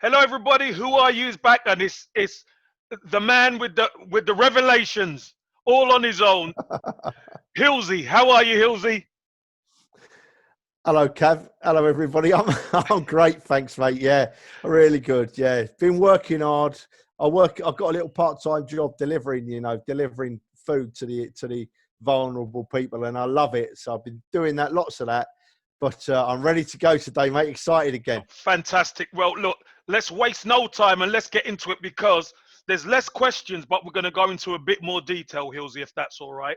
Hello, everybody. Who are you? Is back, and it's the man with the revelations, all on his own. Hillsy, how are you, Hillsy? Hello, Cav. Hello, everybody. I'm great, thanks, mate. Yeah, really good. Yeah, been working hard. I've got a little part-time job delivering food to the vulnerable people, and I love it. So I've been doing that, lots of that. But I'm ready to go today, mate. Excited again. Fantastic. Well, look, let's waste no time and let's get into it because there's less questions, but we're going to go into a bit more detail, Hillsy, if that's all right.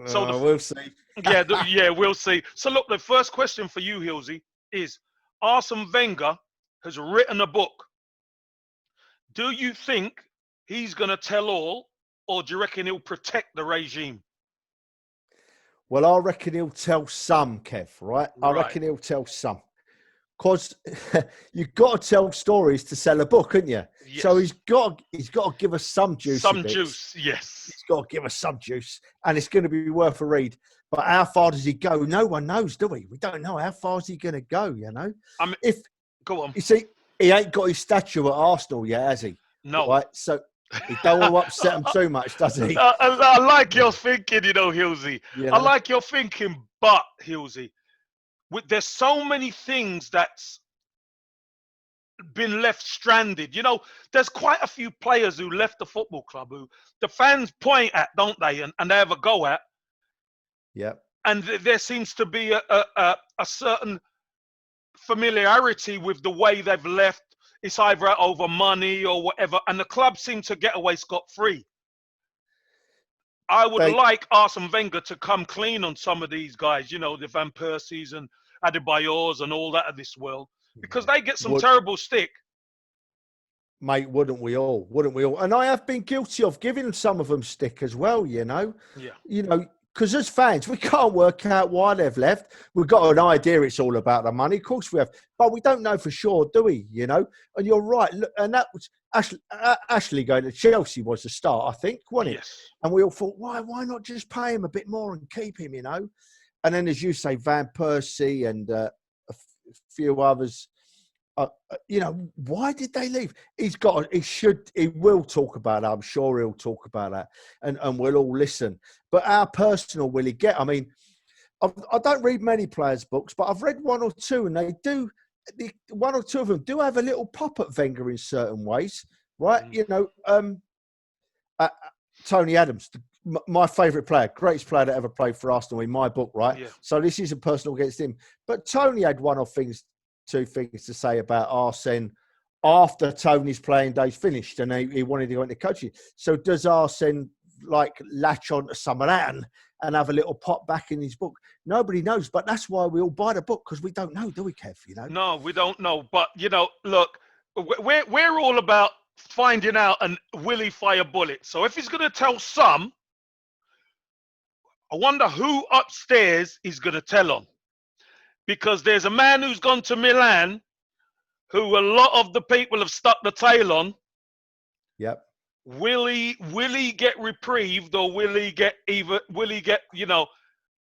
So We'll see. yeah, we'll see. So look, the first question for you, Hillsy, is Arsene Wenger has written a book. Do you think he's going to tell all, or do you reckon he'll protect the regime? Well, I reckon he'll tell some, Kev. Right? I Right. reckon he'll tell some. Because you've got to tell stories to sell a book, haven't you? Yes. So he's got to give us some juicy Some bits. juice, yes. He's got to give us some juice, and it's going to be worth a read. But how far does he go? No one knows, do we? We don't know how far is he going to go. I mean, If go on. you see, he ain't got his statue at Arsenal yet, has he? No. Right. So he don't want to upset him too much, does he? I like your thinking, Hillsy. I like your thinking, but Hillsy, there's so many things that's been left stranded. There's quite a few players who left the football club who the fans point at, don't they? And they have a go at. Yeah. And there seems to be a certain familiarity with the way they've left. It's either over money or whatever. And the club seems to get away scot-free. I would like Arsene Wenger to come clean on some of these guys, the Van Persies and Adebayors and all that of this world, because they get some terrible stick. Mate, wouldn't we all? Wouldn't we all? And I have been guilty of giving some of them stick as well, Yeah. Because as fans, we can't work out why they've left. We've got an idea it's all about the money. Of course we have. But we don't know for sure, do we? And you're right. Look, and that was Ashley going to Chelsea was the start, I think, wasn't it? Yes. And we all thought, why not just pay him a bit more and keep him, And then, as you say, Van Persie and a few others, why did they leave? He will talk about it. I'm sure he'll talk about that, and we'll all listen. But how personal will he get? I mean, I don't read many players' books, but I've read one or two, and one or two of them do have a little pop at Wenger in certain ways, right? Tony Adams, my favourite player, greatest player that ever played for Arsenal in my book, right? Yeah. So this isn't personal against him, but Tony had two things to say about Arsene after Tony's playing days finished, and he wanted to go into coaching. So does Arsene latch on to some of that and have a little pop back in his book? Nobody knows, but that's why we all buy the book, because we don't know, do we, Kev? No, we don't know. But look, we're all about finding out and will he fire bullets. So if he's going to tell some, I wonder who upstairs he's going to tell on. Because there's a man who's gone to Milan who a lot of the people have stuck the tail on. Yep. Will he get reprieved, or will he get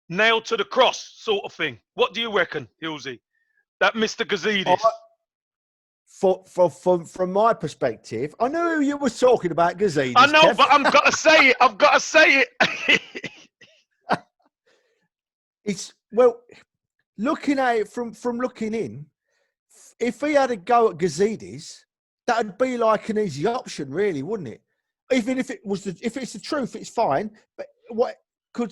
nailed to the cross sort of thing? What do you reckon, Hillsy? That Mr. Gazidis? From my perspective, I know who you were talking about, Gazidis. I know, Kev. but I've got to say it. I've got to say it. Looking at it from looking in, if he had a go at Gazidis, that'd be like an easy option, really, wouldn't it? Even if it's the truth, it's fine. But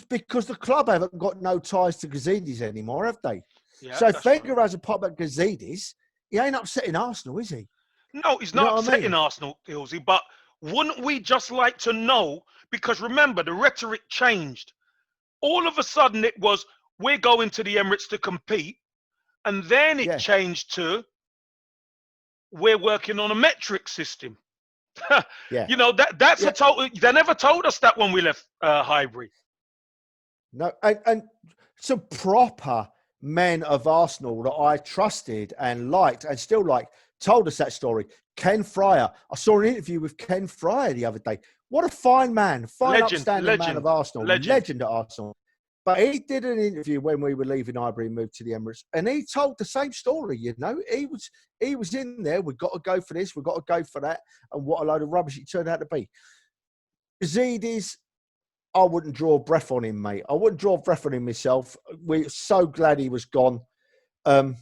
because the club haven't got no ties to Gazidis anymore, have they? Yeah, so if Wenger has a pop at Gazidis, he ain't upsetting Arsenal, is he? No, he's not upsetting Arsenal, Hillsy. But wouldn't we just like to know? Because remember, the rhetoric changed. All of a sudden, it was, we're going to the Emirates to compete. And then it changed to, we're working on a metric system. That's a total, they never told us that when we left Highbury. No, and some proper men of Arsenal that I trusted and liked and still like told us that story. Ken Fryer. I saw an interview with Ken Fryer the other day. What a fine man, upstanding man of Arsenal, legend at Arsenal. But he did an interview when we were leaving Highbury and moved to the Emirates, and he told the same story. You know, he was in there. We've got to go for this. We've got to go for that. And what a load of rubbish it turned out to be. Yazidis, I wouldn't draw a breath on him, mate. I wouldn't draw a breath on him myself. We're so glad he was gone. But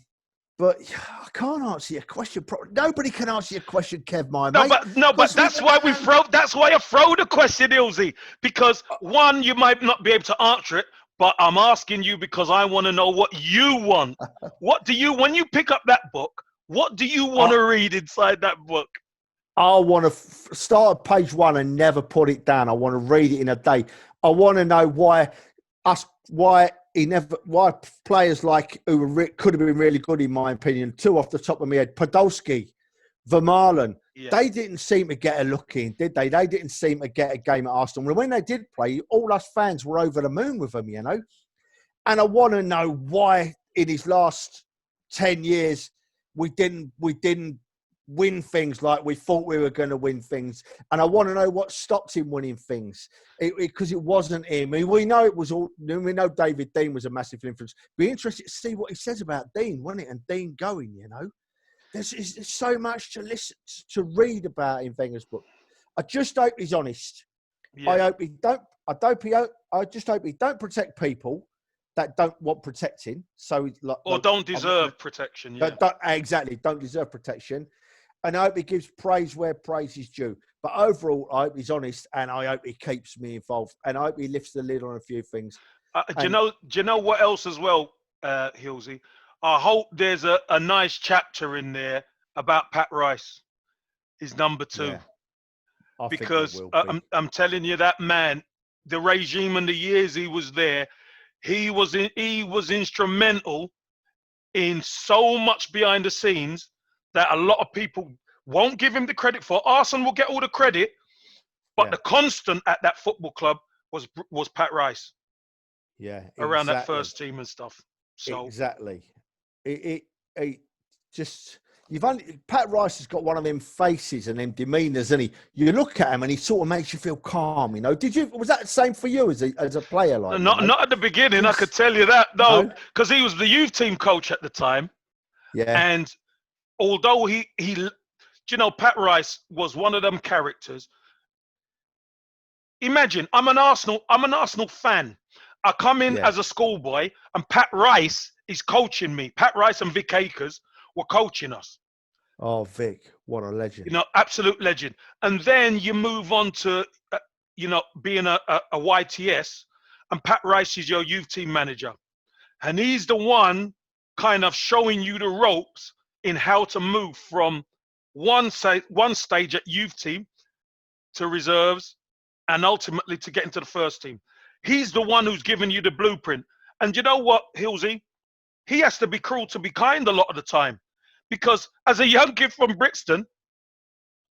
I can't answer your question. Nobody can answer your question, Kev, my mate. But that's why we throw. That's why I throw the question, Hillsy, because one, you might not be able to answer it, but I'm asking you because I want to know what you want. What do you, when you pick up that book, what do you want to read inside that book? I want to start at page 1 and never put it down. I want to read it in a day. I want to know why players like who could have been really good, in my opinion, 2 off the top of my head, Podolski, Vermaelen, they didn't seem to get a look in, did they? They didn't seem to get a game at Arsenal. When they did play, all us fans were over the moon with them, you know. And I want to know why in his last 10 years we didn't win things like we thought we were going to win things. And I want to know what stopped him winning things, because it wasn't him. I mean, we know it was all. We know David Dean was a massive influence. Be interested to see what he says about Dean, wasn't it? And Dean going, you know, there's so much to listen to read about in Wenger's book. I just hope he's honest. Yeah. I hope he don't. I just hope he don't protect people that don't want protecting. So don't deserve protection. Yeah, exactly. Don't deserve protection. And I hope he gives praise where praise is due. But overall, I hope he's honest, and I hope he keeps me involved, and I hope he lifts the lid on a few things. Do you know what else as well, Hillsy? I hope there's a nice chapter in there about Pat Rice, his number 2. Yeah, because I'm telling you, that man, the regime and the years he was there, he was instrumental in so much behind the scenes that a lot of people won't give him the credit for. Arsenal will get all the credit, but the constant at that football club was Pat Rice. Yeah, around that first team and stuff. So exactly, it just Pat Rice has got one of them faces and them demeanors, and you look at him and he sort of makes you feel calm. You know, was that the same for you as a player? Like not at the beginning, I could tell you that though, because he was the youth team coach at the time. Yeah, and although Pat Rice was one of them characters. Imagine, I'm an Arsenal fan. I come in as a schoolboy, and Pat Rice is coaching me. Pat Rice and Vic Akers were coaching us. Oh, Vic, what a legend! You know, absolute legend. And then you move on to, being a YTS, and Pat Rice is your youth team manager, and he's the one kind of showing you the ropes in how to move from one stage at youth team to reserves and ultimately to get into the first team. He's the one who's giving you the blueprint. And you know what, Hillsy? He has to be cruel to be kind a lot of the time. Because as a young kid from Brixton,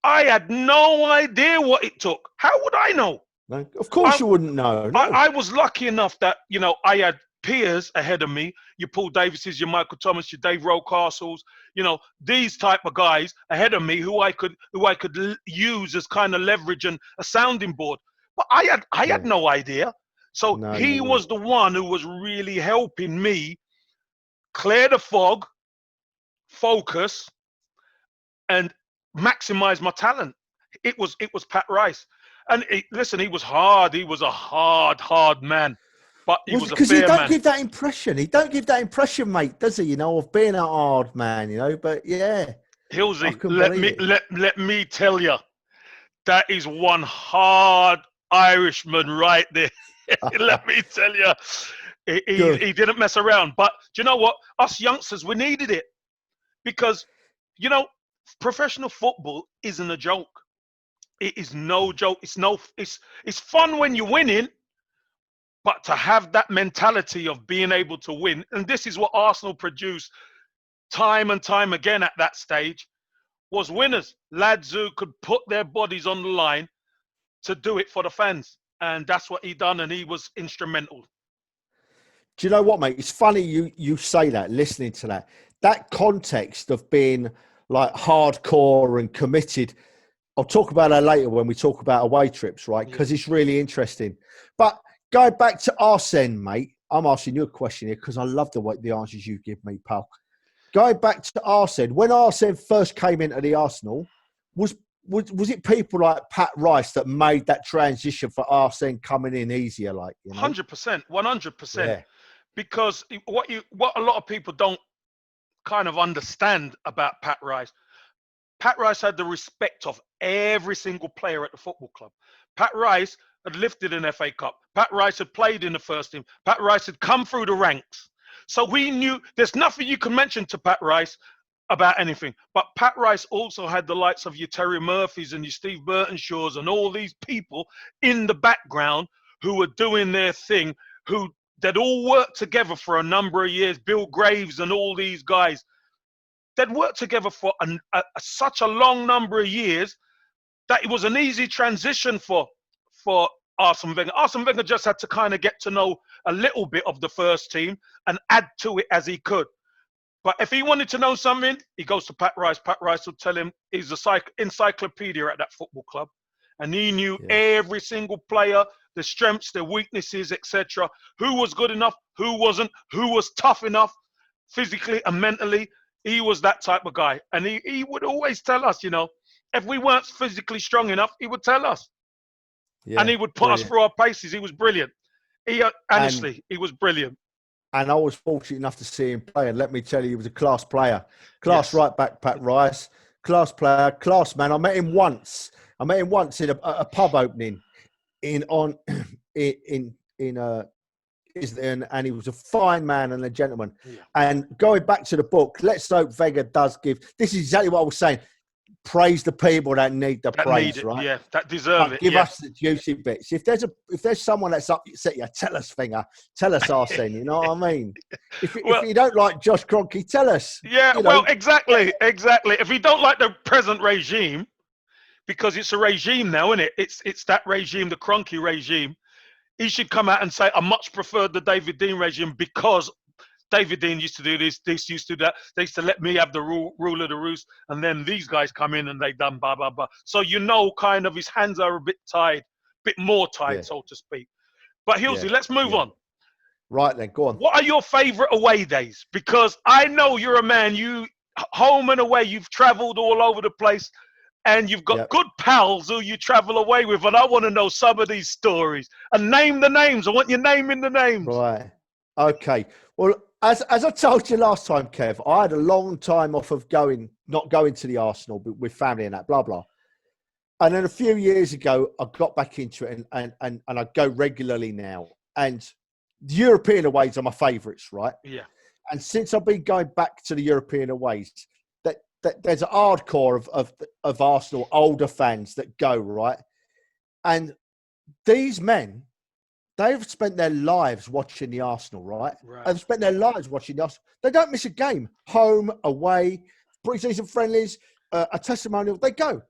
I had no idea what it took. How would I know? No, of course you wouldn't know. No. I was lucky enough that, I had peers ahead of me, your Paul Davises, your Michael Thomas, your Dave Rocastles, these type of guys ahead of me who I could use as kind of leverage and a sounding board. But I had no idea. So he was the one who was really helping me clear the fog, focus, and maximize my talent. It was Pat Rice. And listen, he was hard. He was a hard man. But he was a fair man. Because he don't give that impression. He don't give that impression, mate, does he? Of being a hard man, But yeah. Hillsy, let me tell you, that is one hard Irishman right there. Let me tell you, he didn't mess around. But do you know what? Us youngsters, we needed it because, professional football isn't a joke. It is no joke. It's fun when you're winning. But to have that mentality of being able to win, and this is what Arsenal produced time and time again at that stage, was winners. Lads who could put their bodies on the line to do it for the fans. And that's what he done, and he was instrumental. Do you know what, mate? It's funny you say that, listening to that. That context of being like hardcore and committed, I'll talk about that later when we talk about away trips, right? Because it's really interesting. But going back to Arsene, mate, I'm asking you a question here because I love the answers you give me, pal. Going back to Arsene, when Arsene first came into the Arsenal, was it people like Pat Rice that made that transition for Arsene coming in easier, like, you know? 100%, 100%. Yeah. Because what a lot of people don't kind of understand about Pat Rice. Pat Rice had the respect of every single player at the football club. Pat Rice had lifted an FA Cup. Pat Rice had played in the first team. Pat Rice had come through the ranks. So we knew there's nothing you can mention to Pat Rice about anything. But Pat Rice also had the likes of your Terry Murphys and your Steve Burtonshaws and all these people in the background who were doing their thing, who they'd all worked together for a number of years. Bill Graves and all these guys. They'd worked together for such a long number of years that it was an easy transition for Arsene Wenger. Arsene Wenger just had to kind of get to know a little bit of the first team and add to it as he could. But if he wanted to know something, he goes to Pat Rice. Pat Rice will tell him he's a encyclopedia at that football club. And he knew every single player, their strengths, their weaknesses, etc. Who was good enough, who wasn't, who was tough enough physically and mentally. He was that type of guy. And he would always tell us, you know, if we weren't physically strong enough, he would tell us. Yeah, and he would put us through our paces. He was brilliant. Honestly, he was brilliant. And I was fortunate enough to see him play. And let me tell you, he was a class player. Class right back, Pat Rice. Class player, class man. I met him once. in a pub opening and he was a fine man and a gentleman. Yeah. And going back to the book, let's hope Wenger does give. This is exactly what I was saying. Praise the people that need the praise, right? Yeah, that deserve it. Give us the juicy bits. If there's someone that's upset you, tell us, Wenger. Tell us, Arsene. You know what I mean? If you don't like Josh Kroenke, tell us. Yeah, well, exactly. If you don't like the present regime, because it's a regime now, isn't it? It's that regime, the Kroenke regime. He should come out and say, I much preferred the David Dean regime because David Dean used to do this used to do that. They used to let me have the rule of the roost, and then these guys come in and they done blah, blah, blah. So kind of his hands are a bit tied, bit more tied, so to speak. But Hillsy, let's move on. Right then, go on. What are your favourite away days? Because I know you're a man, you home and away, you've travelled all over the place. And you've got good pals who you travel away with. And I want to know some of these stories. And name the names. I want you naming the names. Right. Okay. Well, as I told you last time, Kev, I had a long time off of not going to the Arsenal with family and that, blah, blah. And then a few years ago, I got back into it and I go regularly now. And the European aways are my favourites, right? Yeah. And since I've been going back to the European aways, there's an hardcore of Arsenal older fans that go, right? And these men, they've spent their lives watching the Arsenal, right? They've spent their lives watching the Arsenal. They don't miss a game. Home, away, pre-season friendlies, a testimonial, they go.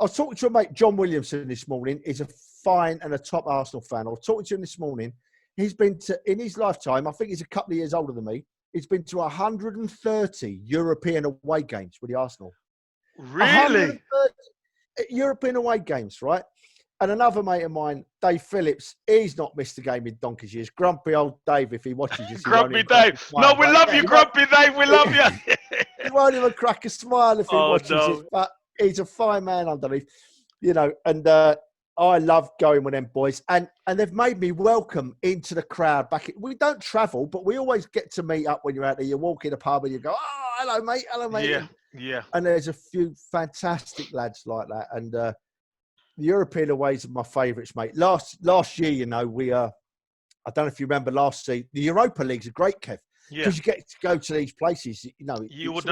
I was talking to a mate, John Williamson, this morning. He's a fine and a top Arsenal fan. I was talking to him this morning. He's been to, in his lifetime, I think he's a couple of years older than me, he's been to 130 European away games with the Arsenal. Really? European away games, right? And another mate of mine, Dave Phillips, he's not missed a game in donkey's years. Grumpy old Dave, if he watches this. Grumpy Dave. No, we love you, Grumpy Dave. We love you. He won't even crack a smile if he watches it. But he's a fine man underneath, you know, and I love going with them boys. And they've made me welcome into the crowd back. We don't travel, but we always get to meet up when you're out there. You walk in a pub and you go, oh, hello, mate. Hello, mate. Yeah. And there's a few fantastic lads like that. And the European aways are my favourites, mate. Last year, you know, we I don't know if you remember last season, the Europa League's a great, Kev. Because you get to go to these places, you know. You would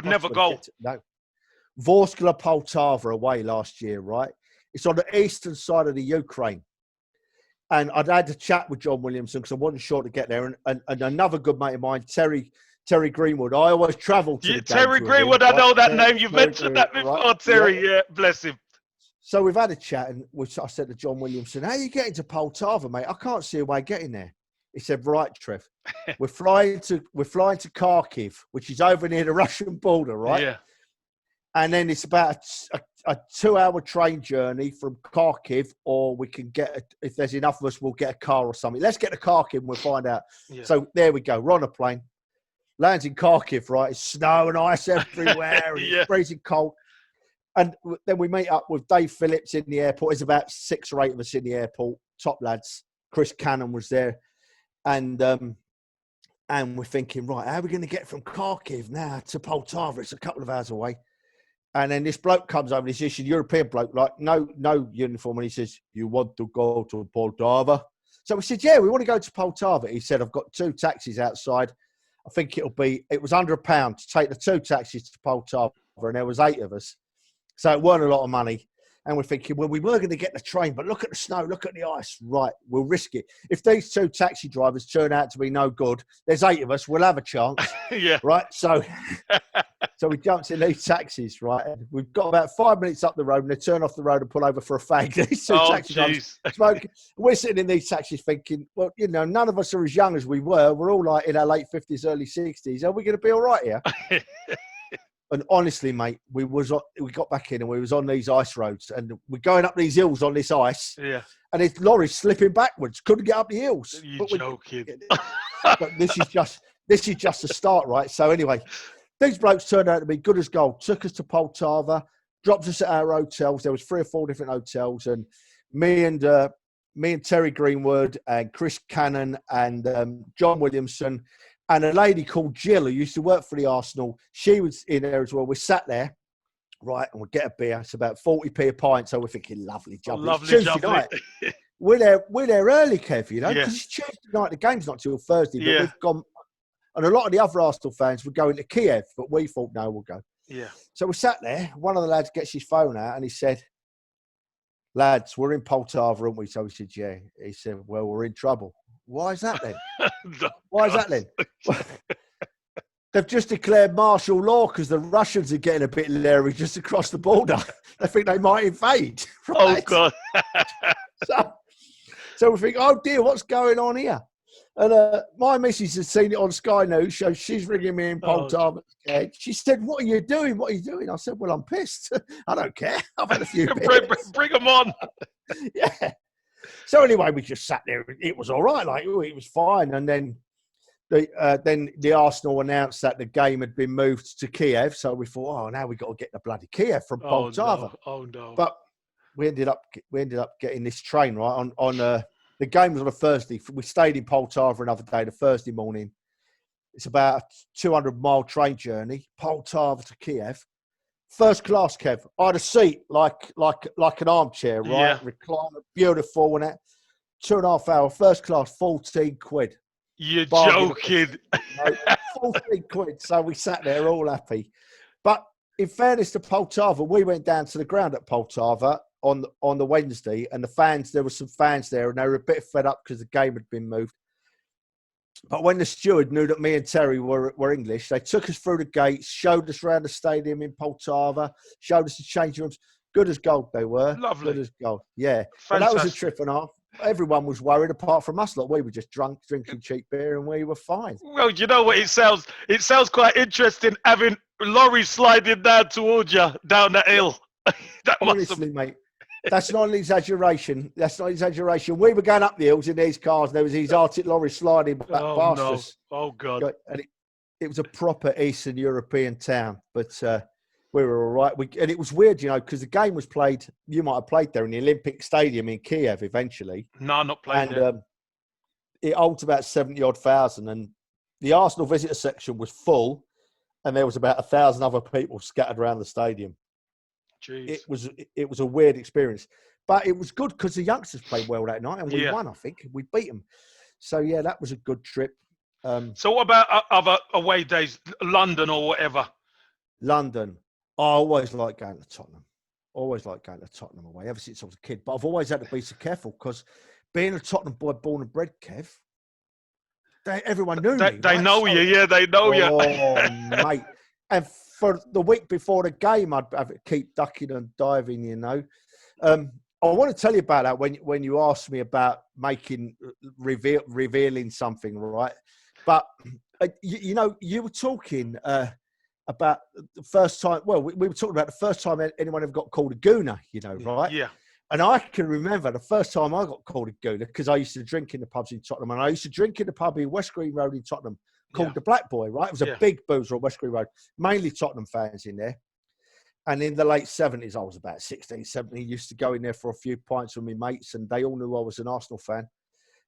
never go. No. Vorskla Poltava away last year, right? It's on the eastern side of the Ukraine. And I'd had a chat with John Williamson because I wasn't sure to get there. And another good mate of mine, Terry Greenwood. I always travel to the Terry Greenwood, I know that name. You've mentioned that before, right? Terry. Yeah, bless him. So we've had a chat, and I said to John Williamson, how are you getting to Poltava, mate? I can't see a way getting there. He said, right, Trev, we're flying to Kharkiv, which is over near the Russian border, right? Yeah. And then it's about a 2-hour train journey from Kharkiv, or we can if there's enough of us, we'll get a car or something. Let's get to Kharkiv and we'll find out. Yeah. So there we go. We're on a plane. Lands in Kharkiv, right? It's snow and ice everywhere. And it's freezing cold. And then we meet up with Dave Phillips in the airport. There's about 6 or 8 of us in the airport, top lads. Chris Cannon was there. And we're thinking, right, how are we going to get from Kharkiv now to Poltava? It's a couple of hours away. And then this bloke comes over, and he's a European bloke, like no uniform, and he says, "You want to go to Poltava?" So we said, "Yeah, we want to go to Poltava." He said, "I've got 2 taxis outside. I think it was under £1 to take the 2 taxis to Poltava, and there was 8 of us, so it weren't a lot of money." And we're thinking, well, we were going to get the train, but look at the snow, look at the ice. Right, we'll risk it. If these 2 taxi drivers turn out to be no good, there's 8 of us, we'll have a chance. Yeah. Right, so we jumped in these taxis, right? And we've got about 5 minutes up the road, and they turn off the road and pull over for a fag. These 2 taxi drivers smoking. We're sitting in these taxis thinking, well, you know, none of us are as young as we were. We're all like in our late 50s, early 60s. Are we going to be all right here? And honestly, mate, we got back in and we was on these ice roads, and we're going up these hills on this ice. Yeah. And it's lorries slipping backwards, couldn't get up the hills. You're joking. But this is just a start, right? So anyway, these blokes turned out to be good as gold. Took us to Poltava, dropped us at our hotels. There was 3 or 4 different hotels, and me and Terry Greenwood and Chris Cannon and John Williamson. And a lady called Jill, who used to work for the Arsenal, she was in there as well. We sat there, right, and we'd get a beer. It's about 40p a pint, so we're thinking, lovely job. Lovely job. We're there early, Kev, you know, because Yeah. it's Tuesday night. The game's not till Thursday, but Yeah. we've gone. And a lot of the other Arsenal fans were going to Kiev, but we thought, no, we'll go. Yeah. So we sat there. One of the lads gets his phone out and he said, "Lads, we're in Poltava, aren't we?" So we said, "Yeah." He said, "Well, we're in trouble." Why is that then? Why is that then? They've just declared martial law because the Russians are getting a bit leery just across the border. They think they might invade. Oh, Right? God. So we think, oh dear, what's going on here? And my missus has seen it on Sky News, so she's ringing me in Poltava. She said, "What are you doing? What are you doing?" I said, "Well, I'm pissed. I don't care. I've had a few beers." Bring them on. Yeah. So anyway, we just sat there. It was all right. Like, it was fine. And then the Arsenal announced that the game had been moved to Kiev. So we thought, oh, now we've got to get the bloody Kiev from Poltava. Oh, no. But we ended up getting this train, right, on the game was on a Thursday. We stayed in Poltava another day, the Thursday morning. It's about a 200-mile train journey, Poltava to Kiev. First class, Kev. I had a seat like an armchair, right? Yeah. Recliner, beautiful, and that. 2.5 hour, first class, 14 quid. You're Bargain. joking. 14 quid. So we sat there all happy. But in fairness to Poltava, we went down to the ground at Poltava on the Wednesday, and the fans, there were some fans there, and they were a bit fed up because the game had been moved. But when the steward knew that me and Terry were English, they took us through the gates, showed us around the stadium in Poltava, showed us the changing rooms. Good as gold they were. Lovely. Good as gold. Yeah. Fantastic. And that was a trip and a half. Everyone was worried apart from us. Like, we were just drunk, drinking cheap beer, and we were fine. Well, you know what? It sounds quite interesting having lorries sliding down towards you down that hill. That Honestly, mate. That's not an exaggeration. We were going up the hills in these cars. There was these Arctic lorries sliding back past us. Oh, God. And it was a proper Eastern European town, but we were all right. And it was weird, you know, because the game was played. You might have played there in the Olympic Stadium in Kiev eventually. No, not playing there. And it holds about 70-odd thousand. And the Arsenal visitor section was full, and there was about 1,000 other people scattered around the stadium. Jeez. It was a weird experience, but it was good because the youngsters played well that night, and we won. I think we beat them. So yeah, that was a good trip. So what about other away days, London or whatever? London, I always like going to Tottenham. Always like going to Tottenham away ever since I was a kid. But I've always had to be so careful because being a Tottenham boy, born and bred, Kev, everyone knew me. They know you, yeah, they know you. Oh, mate. And for the week before the game, I'd keep ducking and diving, you know. I want to tell you about that when you asked me about revealing something, right? But, you know, you were talking about the first time. Well, we were talking about the first time anyone ever got called a gooner, right? Yeah. And I can remember the first time I got called a gooner because I used to drink in the pubs in Tottenham, and I used to drink in the pub in West Green Road in Tottenham called the Black Boy, right? It was a big boozer on West Green Road, mainly Tottenham fans in there. And in the late 70s, I was about 16, 17, used to go in there for a few pints with my mates, and they all knew I was an Arsenal fan.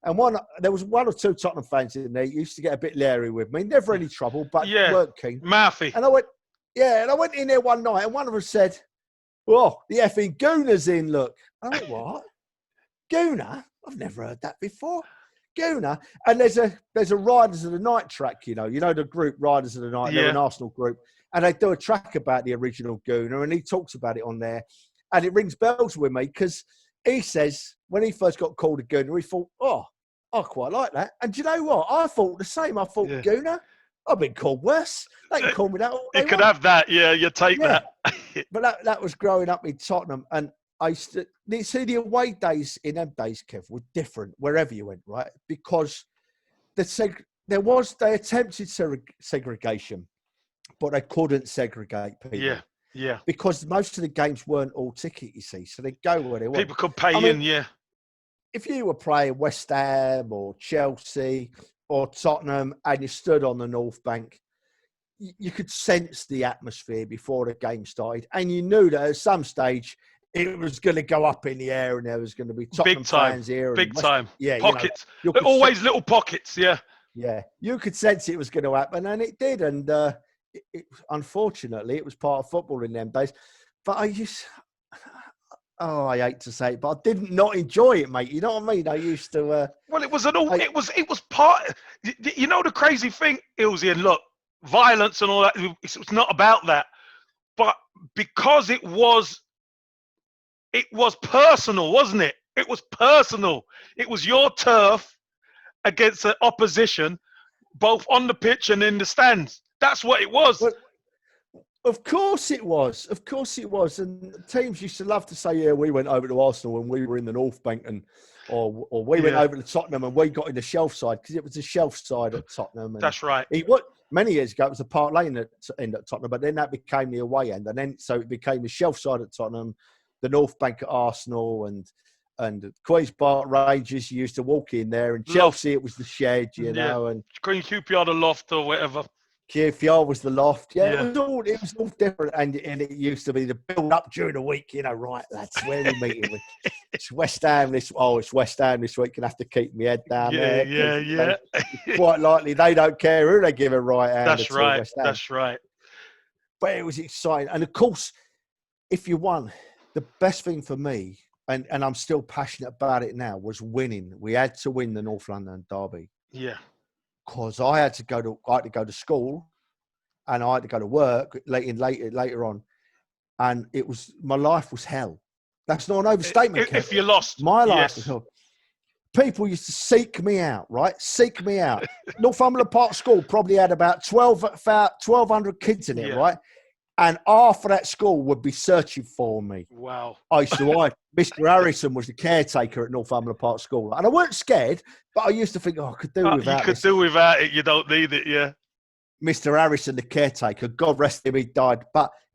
And there was one or two Tottenham fans in there who used to get a bit leery with me. Never any trouble, but weren't keen. Mouthy. And I went in there one night, and one of them said, "Oh, the effing Gooner's in, look." I went, "What? Gooner? I've never heard that before. Gooner." And there's a Riders of the Night track, the group Riders of the Night, they're an Arsenal group. And they do a track about the original Gooner, and he talks about it on there. And it rings bells with me because he says when he first got called a Gooner, he thought, "Oh, I quite like that." And do you know what? I thought the same. I thought, Gooner? I've been called worse. They can call me that all they You could want. have that. Yeah, you take that. But that was growing up in Tottenham. And I used to see the away days in them days, Kev, were different wherever you went, right? Because they attempted segregation, but they couldn't segregate people. Yeah. Because most of the games weren't all ticket, you see. So they go where they want. People could pay in. If you were playing West Ham or Chelsea or Tottenham and you stood on the North Bank, you could sense the atmosphere before the game started. And you knew that at some stage it was going to go up in the air and there was going to be Tottenham fans here. Big time. Yeah, pockets. Always little pockets, Yeah, you could sense it was going to happen, and it did. And unfortunately, it was part of football in them days. But I hate to say it, but I did not enjoy it, mate. You know what I mean? I used to. Well, it was it was part. The crazy thing, Hillsy, and look, violence and all that. It's not about that, but because it was personal, wasn't it? It was personal. It was your turf against the opposition, both on the pitch and in the stands. That's what it was. But, of course it was. Of course it was. And teams used to love to say, "Yeah, we went over to Arsenal when we were in the North Bank," or we went over to Tottenham and we got in the shelf side because it was the shelf side at Tottenham. And that's right. Many years ago, it was the Park Lane end at Tottenham, but then that became the away end. And then so it became the shelf side at Tottenham, the North Bank at Arsenal, and Queen's Park Rangers used to walk in there. And Chelsea, it was the shed, know. And Green QPR, the loft or whatever. QPR was the loft. It was all different. And it used to be the build up during the week, right, that's where we meet with. It's West Ham it's West Ham this week. Gonna have to keep my head down there. Yeah. Quite likely they don't care who they give a right hand. That's right. That's right. But it was exciting. And of course, if you won, the best thing for me, and I'm still passionate about it now, was winning. We had to win the North London derby. Yeah. Because I had to go to school, and I had to go to work later on, and my life was hell. That's not an overstatement. If you lost, my life was hell. People used to seek me out, right? Seek me out. Northumberland Park School probably had about 1,200 kids in it, right? And half of that school would be searching for me. Wow. I used to hide. Mr. Harrison was the caretaker at Northumberland Park School. And I weren't scared, but I used to think, I could do without it. You could do without it. You don't need it, yeah. Mr. Harrison, the caretaker, God rest him, he died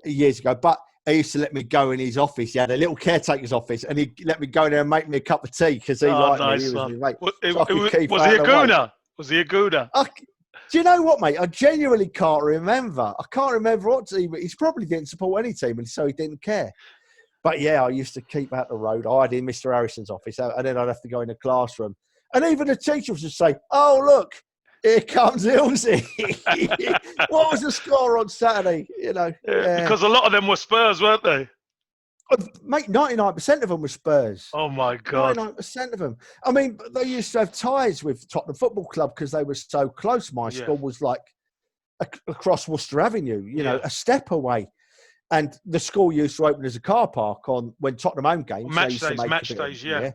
years ago. But he used to let me go in his office. He had a little caretaker's office, and he'd let me go there and make me a cup of tea because he liked me. He was my mate. Was he a gooner? Was he a gooner? Do you know what, mate? I genuinely can't remember. I can't remember what team. He probably didn't support any team, and so he didn't care. But yeah, I used to keep out the road. I had in Mr. Harrison's office, and then I'd have to go in the classroom. And even the teachers would say, "Oh, look, here comes Hillsy." What was the score on Saturday? Because a lot of them were Spurs, weren't they? Mate, 99% of them were Spurs. Oh, my God. 99% of them. I mean, they used to have ties with Tottenham Football Club because they were so close. My school was like across Worcester Avenue, a step away. And the school used to open as a car park when Tottenham home games. Match days, yeah.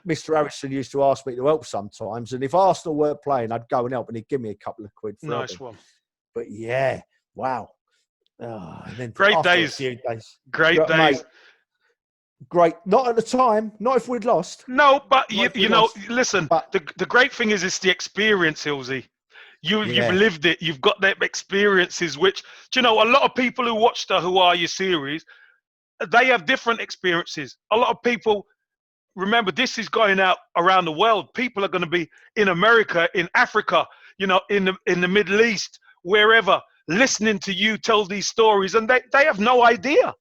Mr. Harrison used to ask me to help sometimes. And if Arsenal weren't playing, I'd go and help, and he'd give me a couple of quid for Nice helping. one. But yeah, wow. And then Great days. Great days. Mate, great. Not at the time. Not if we'd lost. No, but listen. But the great thing is, it's the experience, Hillsy. You've Yeah. lived it. You've got them experiences, which, do you know, a lot of people who watch the Who Are You series, they have different experiences. A lot of people, remember, this is going out around the world. People are going to be in America, in Africa, in the Middle East, wherever, listening to you tell these stories, and they have no idea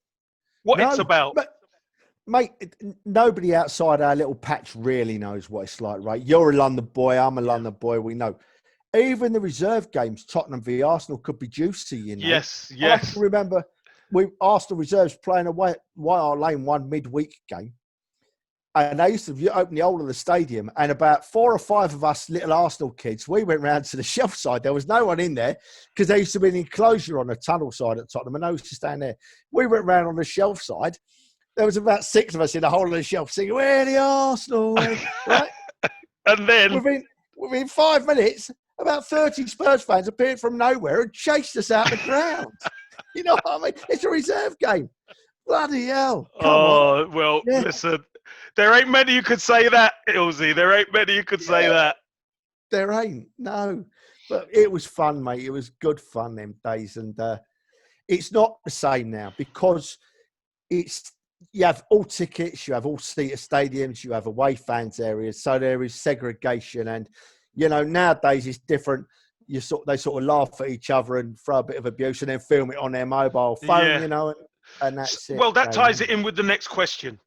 what it's No, about. but mate, nobody outside our little patch really knows what it's like, right? You're a London boy, I'm a London boy, we know. Even the reserve games, Tottenham v Arsenal, could be juicy, Yes, I can yes. remember Arsenal reserves playing away at White Hart Lane one midweek game. And they used to open the whole of the stadium, and about 4 or 5 of us little Arsenal kids, we went round to the shelf side. There was no one in there because there used to be an enclosure on the tunnel side at Tottenham, and I used to stand there. We went round on the shelf side. There was about 6 of us in the whole of the shelf singing, "Where the Arsenal?" Right? And then, Within 5 minutes, about 30 Spurs fans appeared from nowhere and chased us out the ground. You know what I mean? It's a reserve game. Bloody hell. Come on. well, Yeah. listen, there ain't many you could say that, Hillsy. There ain't many you could say that. There ain't, no. But it was fun, mate. It was good fun them days. And it's not the same now because you have all tickets, you have all seater stadiums, you have away fans areas. So there is segregation. And, nowadays it's different. They sort of laugh at each other and throw a bit of abuse and then film it on their mobile phone, Yeah. and that's it. Well, that ties it in with the next question.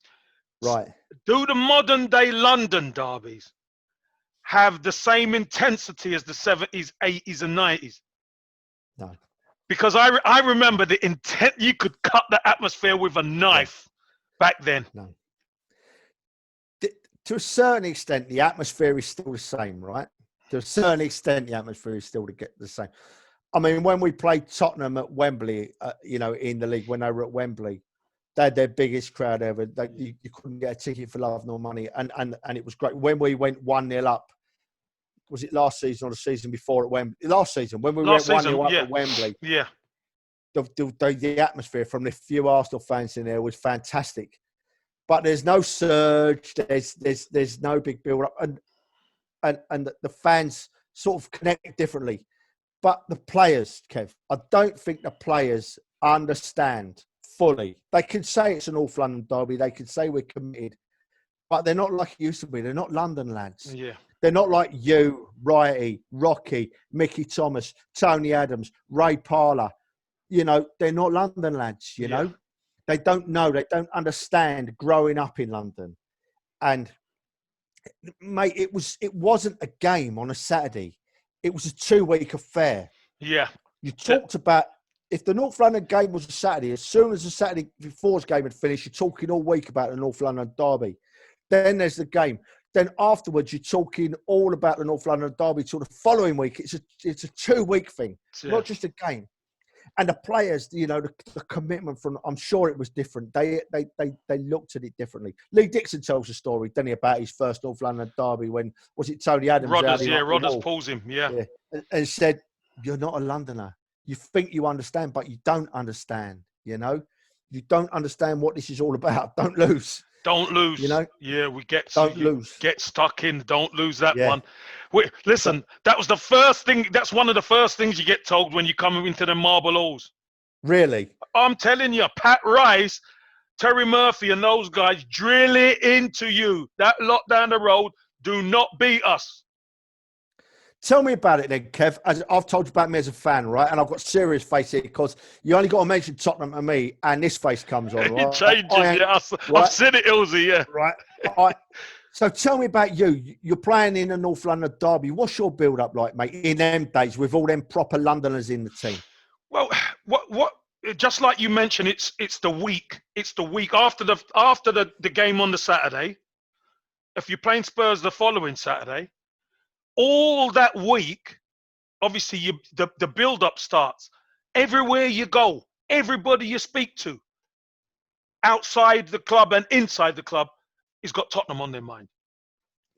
Right. Do the modern day London derbies have the same intensity as the 70s, 80s, and 90s? No. Because I remember the intent, you could cut the atmosphere with a knife back then. No. To a certain extent, the atmosphere is still the same, right? To a certain extent, the atmosphere is still the same. I mean, when we played Tottenham at Wembley, in the league, when they were at Wembley, they had their biggest crowd ever. You couldn't get a ticket for love nor money. And it was great. When we went 1-0 up, was it last season or the season before at Wembley? Last season, when we went 1-0 up at Wembley. Yeah. The atmosphere from the few Arsenal fans in there was fantastic. But there's no surge. There's no big build-up. And the fans sort of connect differently. But the players, Kev, I don't think the players understand fully. They can say it's an North London derby. They can say we're committed. But they're not like it used to be. They're not London lads. Yeah. They're not like you, Righty, Rocky, Mickey Thomas, Tony Adams, Ray Parlour. They're not London lads, you know. They don't know. They don't understand growing up in London. And, mate, it wasn't a game on a Saturday. It was a 2-week affair. Yeah. You talked about, if the North London game was a Saturday, as soon as the Saturday before's game had finished, you're talking all week about the North London derby. Then there's the game. Then afterwards, you're talking all about the North London derby till the following week. It's a 2-week thing, not just a game. And the players, the commitment from, I'm sure it was different. They looked at it differently. Lee Dixon tells a story, doesn't he, about his first North London derby when, was it Tony Adams? Rodders pulls him, and said, "You're not a Londoner. You think you understand, but you don't understand, You don't understand what this is all about. Don't lose. Don't lose. Yeah, don't lose. Get stuck in. Don't lose that one. Listen, that was the first thing. That's one of the first things you get told when you come into the Marble Halls. Really? I'm telling you, Pat Rice, Terry Murphy, and those guys drill it into you. That lot down the road, do not beat us. Tell me about it then, Kev. As I've told you about me as a fan, right? And I've got serious face here because you only got to mention Tottenham to me and this face comes on, right? It changes, I've said it, Hillsy, yeah. Right. So tell me about you. You're playing in a North London derby. What's your build-up like, mate, in them days with all them proper Londoners in the team? Well, what? Just like you mentioned, it's the week. It's the week after the game on the Saturday. If you're playing Spurs the following Saturday, all that week, obviously the build-up starts. Everywhere you go, everybody you speak to, outside the club and inside the club, has got Tottenham on their mind.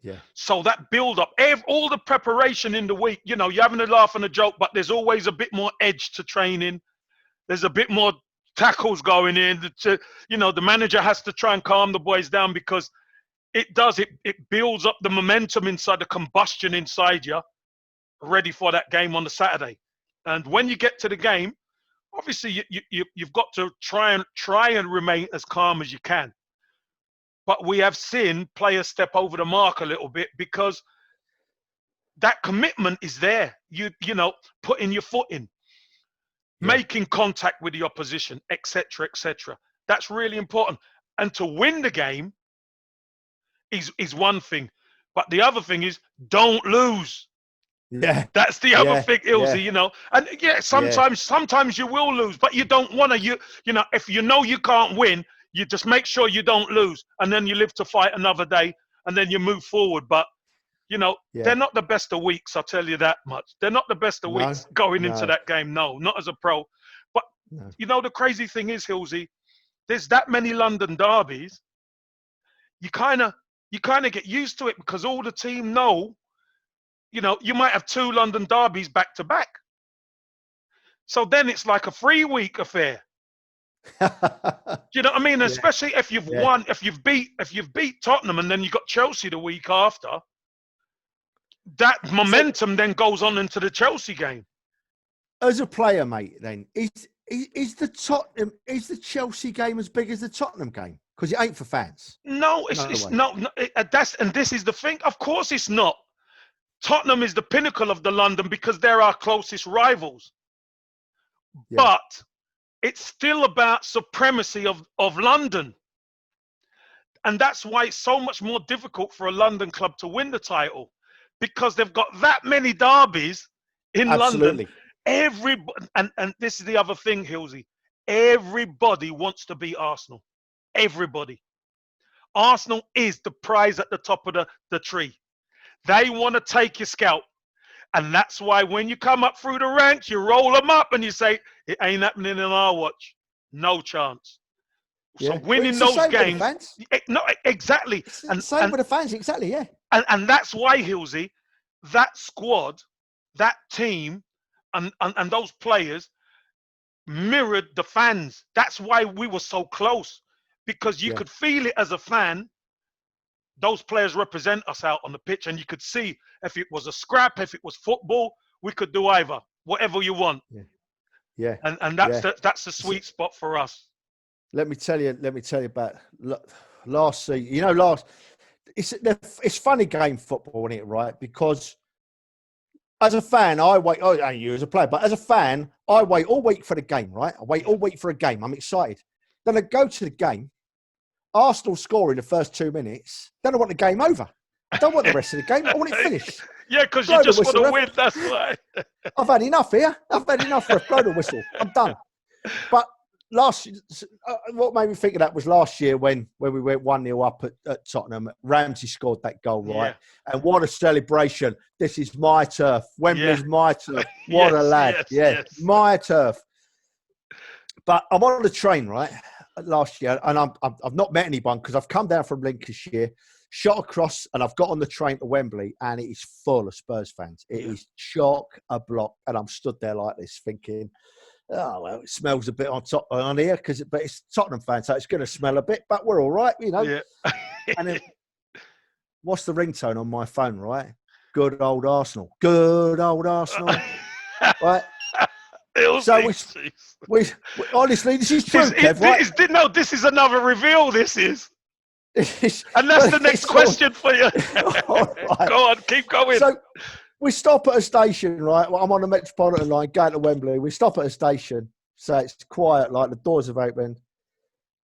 Yeah. So that build-up, all the preparation in the week, you're having a laugh and a joke, but there's always a bit more edge to training. There's a bit more tackles going in. The manager has to try and calm the boys down because it builds up the momentum inside, the combustion inside you. ready for that game on the Saturday. And when you get to the game, obviously you've got to try and remain as calm as you can. But we have seen players step over the mark a little bit because that commitment is there. You know, putting your foot in, making contact with the opposition, etc., etc. That's really important. And to win the game is one thing, but the other thing is don't lose. Yeah. That's the other thing, Ilse, Yeah. you know. And sometimes you will lose, but you don't want to. You know, if you know you can't win, you just make sure you don't lose, and then you live to fight another day, and then you move forward. But you know, they're not the best of weeks. I'll tell you that much. They're not the best of weeks going into that game. No, not as a pro. But you know, the crazy thing is, Hilsey, there's that many London derbies. You kind of get used to it because all the team know. You know, you might have 2 London derbies back to back. So then it's like a 3-week affair. Do you know what I mean? Especially if you've won, if you've beat Tottenham and then you got Chelsea the week after. That momentum then goes on into the Chelsea game. As a player, mate, then is the Chelsea game as big as the Tottenham game? Because it ain't for fans. No, it's not. And this is the thing. Of course, it's not. Tottenham is the pinnacle of the London because they're our closest rivals. Yeah. But it's still about supremacy of London. And that's why it's so much more difficult for a London club to win the title because they've got that many derbies in London. Everybody, and this is the other thing, Hillsy. Everybody wants to beat Arsenal. Everybody. Arsenal is the prize at the top of the tree. They want to take your scalp. And that's why when you come up through the ranks, you roll them up and you say, it ain't happening in our watch. No chance. So winning those games. No, exactly. Same with the fans, exactly, yeah. And that's why, Hillsy, that squad, that team, and those players mirrored the fans. That's why we were so close. Because you could feel it as a fan. Those players represent us out on the pitch, and you could see if it was a scrap, if it was football, we could do either, whatever you want. Yeah. And that's the sweet spot for us. Let me tell you about last season. You know, it's funny game football, isn't it? Right? Because as a fan, I wait. Oh, you as a player, but as a fan, I wait all week for the game. Right? I wait all week for a game. I'm excited. Then I go to the game. Arsenal score in the first 2 minutes. Then I want the game over. I don't want the rest of the game. I want it finished. Yeah, because you just want to win. That's why. I've had enough here. I've had enough for a blow the whistle. I'm done. But what made me think of that was last year when we went 1-0 up at Tottenham. Ramsey scored that goal, right? Yeah. And what a celebration. This is my turf. Wembley's my turf. What a lad. Yes. My turf. But I'm on the train, right? Last year, and I've not met anyone because I've come down from Lincolnshire, shot across, and I've got on the train to Wembley, and it is full of Spurs fans. It is chock a block, and I'm stood there like this, thinking, "Oh well, it smells a bit on here but it's Tottenham fans, so it's going to smell a bit, but we're all right, you know." Yeah. And then, what's the ringtone on my phone? Right, good old Arsenal, right. So we honestly, this is true, Kev, right? No, this is another reveal. This is, and that's the next question for you. Right. Go on, keep going. So we stop at a station, right? Well, I'm on the Metropolitan line going to Wembley. We stop at a station, so it's quiet, like the doors have opened.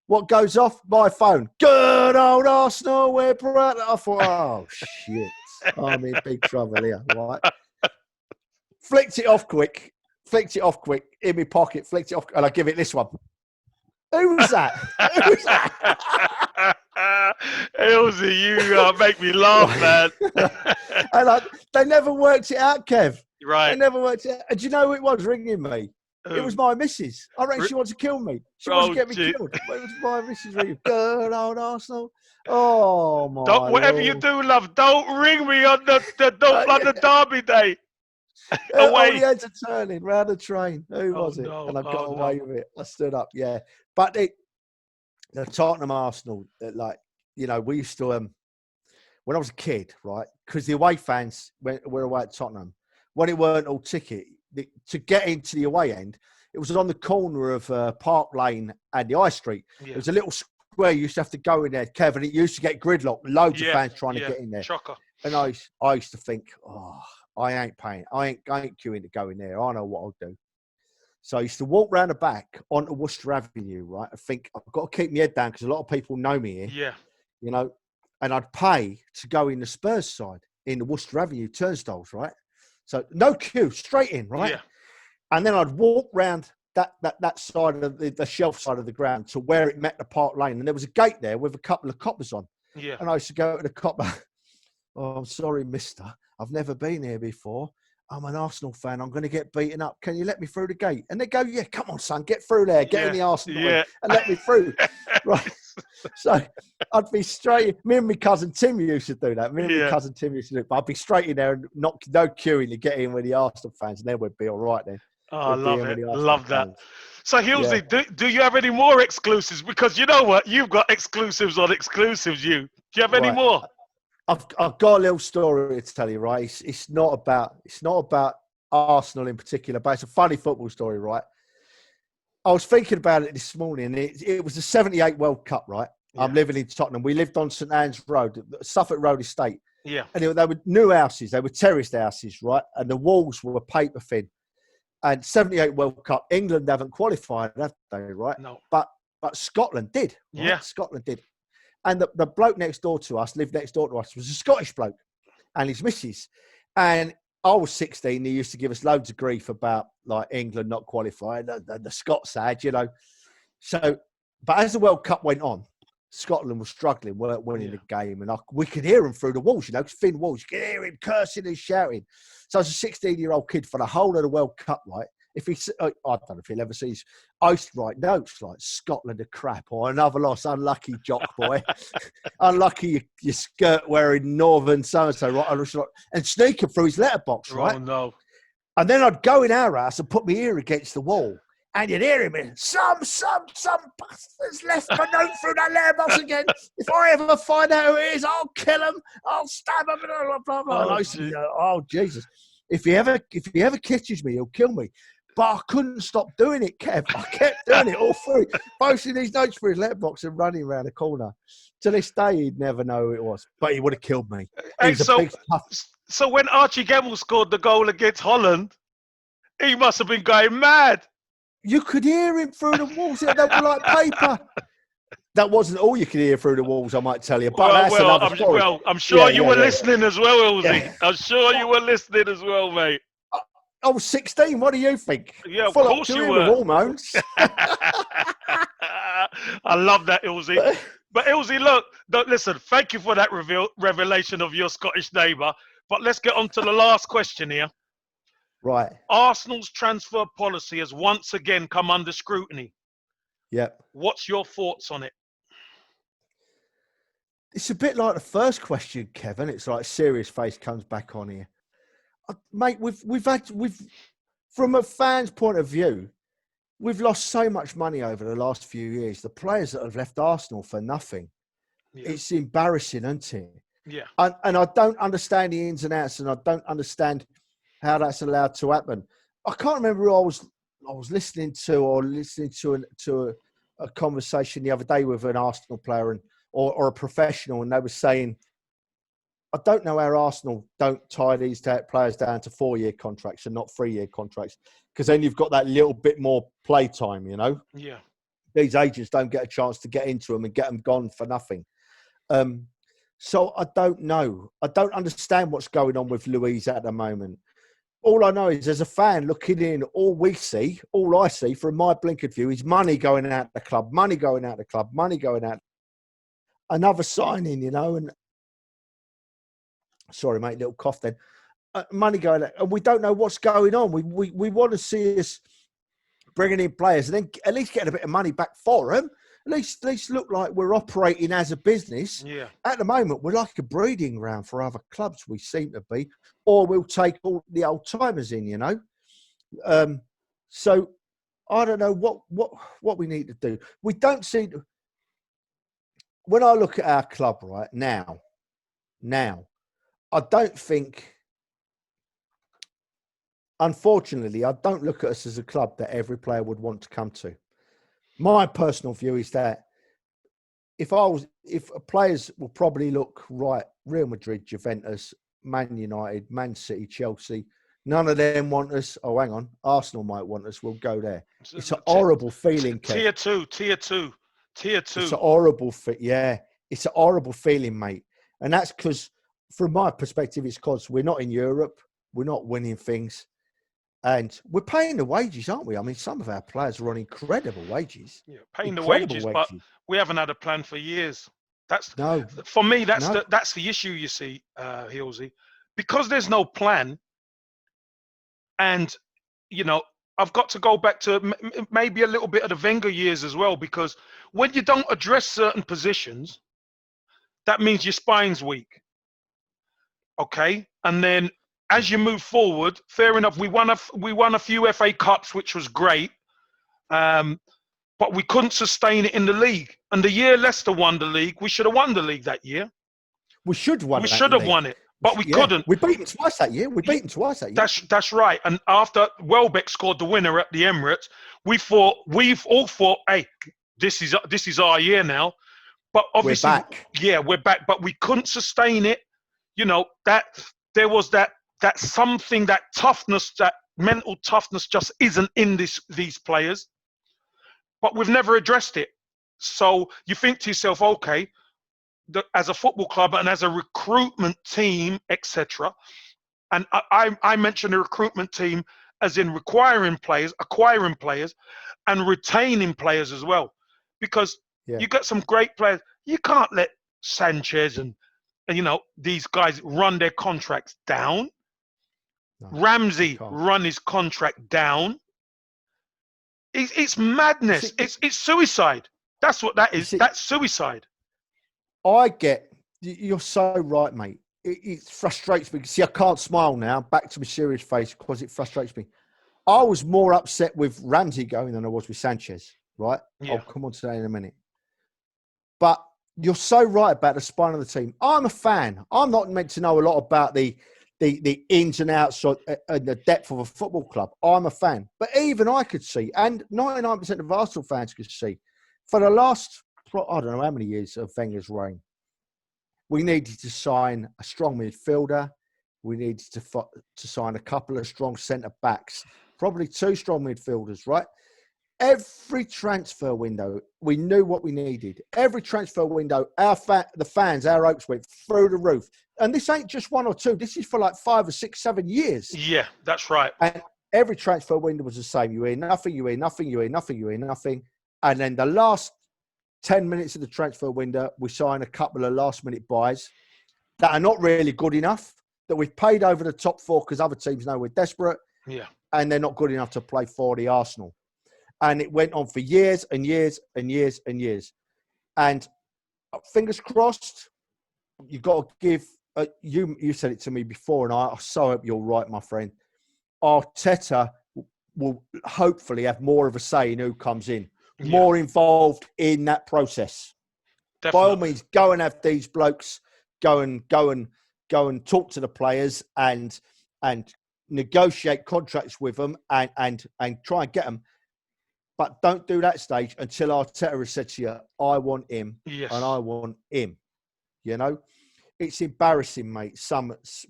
What goes off? My phone. Good old Arsenal, we're proud. I thought, oh shit, I'm in big trouble here, right? Flicked it off quick in my pocket, flicked it off, and I give it this one. Who was that? Hillsy, you make me laugh, man. And they never worked it out, Kev. Right. They never worked it out. And do you know who it was ringing me? It was my missus. I reckon she wants to kill me. She wants to get me killed. It was my missus ringing. Good old Arsenal. Oh, my whatever you do, love, don't ring me on the derby day. All the heads are turning round the train. Who was it? And I got away with it. I stood up, yeah. But the Tottenham Arsenal, like, you know, we used to, when I was a kid, right? Because the away fans, when we're away at Tottenham, when it weren't all ticket, to get into the away end, it was on the corner of Park Lane and the High Street. Yeah. There was a little square you used to have to go in there, Kevin. It used to get gridlocked, loads of fans trying to get in there. Shocker. And I used to think, oh, I ain't paying. I ain't queuing to go in there. I know what I'll do. So I used to walk round the back onto Worcester Avenue, right? I think I've got to keep my head down because a lot of people know me here. Yeah. You know, and I'd pay to go in the Spurs side in the Worcester Avenue turnstiles, right? So no queue, straight in, right? Yeah. And then I'd walk round that side of the shelf side of the ground to where it met the Park Lane. And there was a gate there with a couple of coppers on. Yeah. And I used to go to the copper. Oh, I'm sorry, mister. I've never been here before. I'm an Arsenal fan. I'm going to get beaten up. Can you let me through the gate? And they go, yeah, come on, son, get through there. Get in the Arsenal end and let me through. Right. So I'd be straight. Me and my cousin Tim used to do that. My cousin Tim used to do it. But I'd be straight in there and no queuing to get in with the Arsenal fans. And then we'd be all right then. Oh, I love it. Love that. Fans. So, Hillsy, do you have any more exclusives? Because you know what? You've got exclusives on exclusives, Do you have any more? I've got a little story to tell you, right? It's not about Arsenal in particular, but it's a funny football story, right? I was thinking about it this morning. It was the '78 World Cup, right? Yeah. I'm living in Tottenham. We lived on St Anne's Road, Suffolk Road Estate. Yeah. And they were new houses. They were terraced houses, right? And the walls were paper thin. And '78 World Cup, England haven't qualified, have they, right? No. But Scotland did. Right? Yeah. Scotland did. And the bloke next door to us, lived next door to us, was a Scottish bloke and his missus. And I was 16. He used to give us loads of grief about like England not qualifying. The Scots had, you know. So, but as the World Cup went on, Scotland was struggling, weren't winning the game. And we could hear him through the walls, you know, thin walls. You could hear him cursing and shouting. So as a 16-year-old kid for the whole of the World Cup, right? If he, I don't know if he'll ever see, I used to write notes like Scotland are crap or another loss, unlucky jock boy, unlucky your skirt wearing northern so-and-so, right? And sneaking through his letterbox, right? Oh, no. And then I'd go in our house and put my ear against the wall and you'd hear him in, some bastards left a note through that letterbox again. If I ever find out who it is, I'll kill him. I'll stab him. Blah, blah, blah. Oh, Jesus. If he ever catches me, he'll kill me. But I couldn't stop doing it, Kev. I kept doing it all through, posting these notes for his letterbox and running around the corner. To this day, he'd never know who it was, but he would have killed me. So when Archie Gemmill scored the goal against Holland, he must have been going mad. You could hear him through the walls. They were like paper. That wasn't all you could hear through the walls, I might tell you. But that's another story. I'm sure you were listening as well, Hillsy. Yeah. I'm sure you were listening as well, mate. I was 16. What do you think? Yeah, of course you were. With hormones. I love that, Hillsy. But Hillsy, look, listen, thank you for that revelation of your Scottish neighbour. But let's get on to the last question here. Right. Arsenal's transfer policy has once again come under scrutiny. Yep. What's your thoughts on it? It's a bit like the first question, Kevin. It's like serious face comes back on here. Mate, we've from a fan's point of view, we've lost so much money over the last few years. The players that have left Arsenal for nothing. Yeah. It's embarrassing, isn't it? Yeah. And I don't understand the ins and outs, and I don't understand how that's allowed to happen. I can't remember who I was listening to a conversation the other day with an Arsenal player or a professional, and they were saying, I don't know how Arsenal don't tie these players down to 4-year contracts and not 3-year contracts, because then you've got that little bit more play time, you know? Yeah. These agents don't get a chance to get into them and get them gone for nothing. So I don't know. I don't understand what's going on with Louise at the moment. All I know is as a fan looking in, all I see from my blinkered view is money going out the club, money going out the club, money going out. Another signing, you know, and sorry, mate, little cough then. Money going out, and we don't know what's going on. We want to see us bringing in players and then at least getting a bit of money back for them. At least look like we're operating as a business. Yeah. At the moment, we're like a breeding ground for other clubs. We seem to be, or we'll take all the old timers in. You know, so I don't know what we need to do. We don't see. When I look at our club right now, I don't think unfortunately, I don't look at us as a club that every player would want to come to. My personal view is that if players will probably look right, Real Madrid, Juventus, Man United, Man City, Chelsea, none of them want us. Oh, hang on, Arsenal might want us. We'll go there. It's a horrible feeling, Kev. Tier two. It's a horrible yeah. It's a horrible feeling, mate. And that's because, from my perspective, it's because we're not in Europe. We're not winning things. And we're paying the wages, aren't we? I mean, some of our players are on incredible wages. Yeah, paying the Incredible wages, but we haven't had a plan for years. For me, that's the issue, you see, Hillsy. Because there's no plan, and, you know, I've got to go back to maybe a little bit of the Wenger years as well, because when you don't address certain positions, that means your spine's weak. Okay? And then as you move forward, fair enough, we won a few FA Cups, which was great, but we couldn't sustain it in the league. And the year Leicester won the league, we should have won the league that year. We should have won it, but we couldn't. We beat them twice that year. That's right. And after Welbeck scored the winner at the Emirates, we've all thought, hey, this is our year now. But obviously, we're back. But we couldn't sustain it. You know, that there was that something, that toughness, that mental toughness just isn't in these players. But we've never addressed it. So you think to yourself, okay, as a football club and as a recruitment team, etc. And I mentioned the recruitment team as in acquiring players, and retaining players as well. Because you got some great players. You can't let Sanchez and you know, these guys run their contracts down. No, Ramsey run his contract down. It's madness. It's suicide. That's what that is. That's suicide. You're so right, mate. It frustrates me. See, I can't smile now. Back to my serious face because it frustrates me. I was more upset with Ramsey going than I was with Sanchez, right? Yeah. I'll come on to that in a minute. But you're so right about the spine of the team. I'm a fan. I'm not meant to know a lot about the ins and outs and the depth of a football club. I'm a fan. But even I could see, and 99% of Arsenal fans could see, for the last, I don't know how many years of Wenger's reign, we needed to sign a strong midfielder. We needed to sign a couple of strong centre-backs, probably 2 strong midfielders, right? Every transfer window, we knew what we needed. Every transfer window, the fans, our hopes went through the roof. And this ain't just 1 or 2. This is for like 5 or 6, 7 years. Yeah, that's right. And every transfer window was the same. You hear nothing, you hear nothing, you hear nothing, you hear nothing. And then the last 10 minutes of the transfer window, we sign a couple of last-minute buys that are not really good enough, that we've paid over the top for because other teams know we're desperate. Yeah. And they're not good enough to play for the Arsenal. And it went on for years and years and years and years. And fingers crossed, you've got to give... you said it to me before, and I so hope you're right, my friend. Arteta will hopefully have more of a say in who comes in. Yeah. More involved in that process. Definitely. By all means, go and have these blokes go and talk to the players and negotiate contracts with them and try and get them. But don't do that stage until Arteta has said to you, I want him and I want him. You know? It's embarrassing, mate,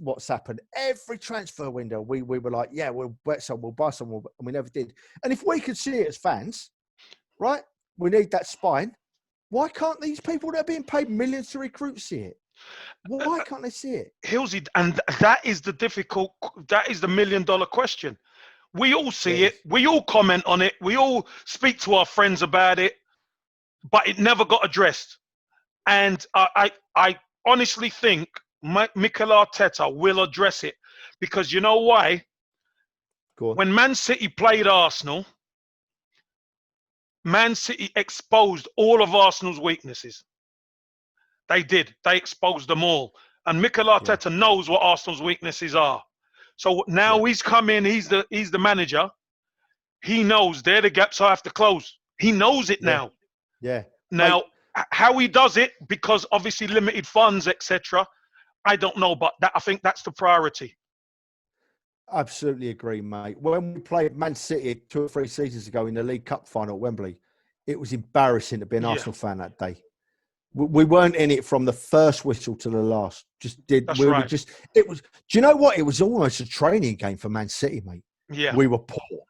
what's happened. Every transfer window, we were like, yeah, we'll bet some, we'll buy some, and we never did. And if we could see it as fans, right, we need that spine. Why can't these people that are being paid millions to recruit see it? Why can't they see it? Hillsy, and that is the million-dollar question. We all see it. We all comment on it. We all speak to our friends about it, but it never got addressed. And I honestly think Mikel Arteta will address it because you know why? When Man City played Arsenal, Man City exposed all of Arsenal's weaknesses. They did. They exposed them all. And Mikel Arteta knows what Arsenal's weaknesses are. So now he's come in, he's the manager. He knows they're the gaps I have to close. He knows it now. Yeah. Now, how he does it, because obviously limited funds, etc., I don't know, but I think that's the priority. Absolutely agree, mate. When we played Man City 2 or 3 seasons ago in the League Cup final at Wembley, it was embarrassing to be an Yeah, Arsenal fan that day. We weren't in it from the first whistle to the last. that's We were right. just, it was, do you know what? It was almost a training game for Man City, mate. Yeah, We were poor.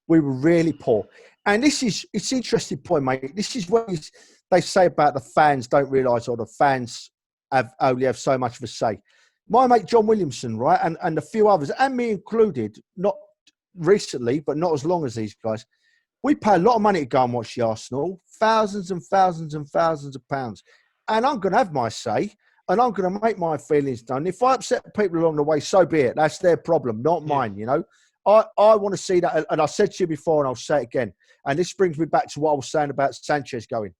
We were really poor. And it's an interesting point, mate. This is what they say about the fans don't realise, or the fans only have so much of a say. My mate John Williamson, right, and a few others, and me included, not recently, but not as long as these guys, we pay a lot of money to go and watch the Arsenal, thousands and thousands and thousands of pounds. And I'm going to have my say, and I'm going to make my feelings known. If I upset people along the way, so be it. That's their problem, not yeah, mine, you know. I want to see that, and I said to you before, and I'll say it again, and this brings me back to what I was saying about Sanchez going.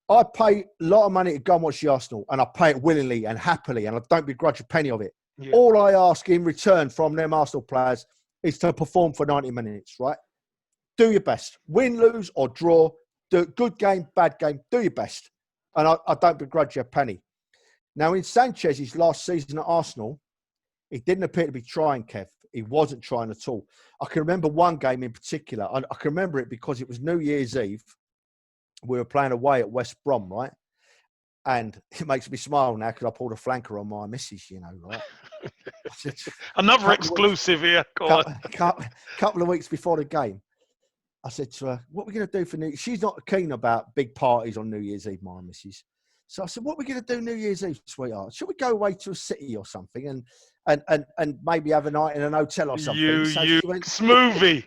I pay a lot of money to go and watch the Arsenal, and I pay it willingly and happily, and I don't begrudge a penny of it. yeah. All I ask in return from them Arsenal players is to perform for 90 minutes, right? Do your best. Win, lose, or draw. Do good game, bad game. Do your best. And I don't begrudge you a penny. Now, in Sanchez's last season at Arsenal, he didn't appear to be trying, Kev. He wasn't trying at all. I can remember one game in particular. I can remember it because it was New Year's Eve. We were playing away at West Brom, right? And it makes me smile now because I pulled a flanker on my missus, you know, right? Another exclusive here. Go on. Couple of weeks before the game, I said to her, what are we going to do for New Year's? She's not keen about big parties on New Year's Eve, my missus. So I said, what are we going to do New Year's Eve, sweetheart? Should we go away to a city or something and maybe have a night in an hotel or something? So You she went, smoothie.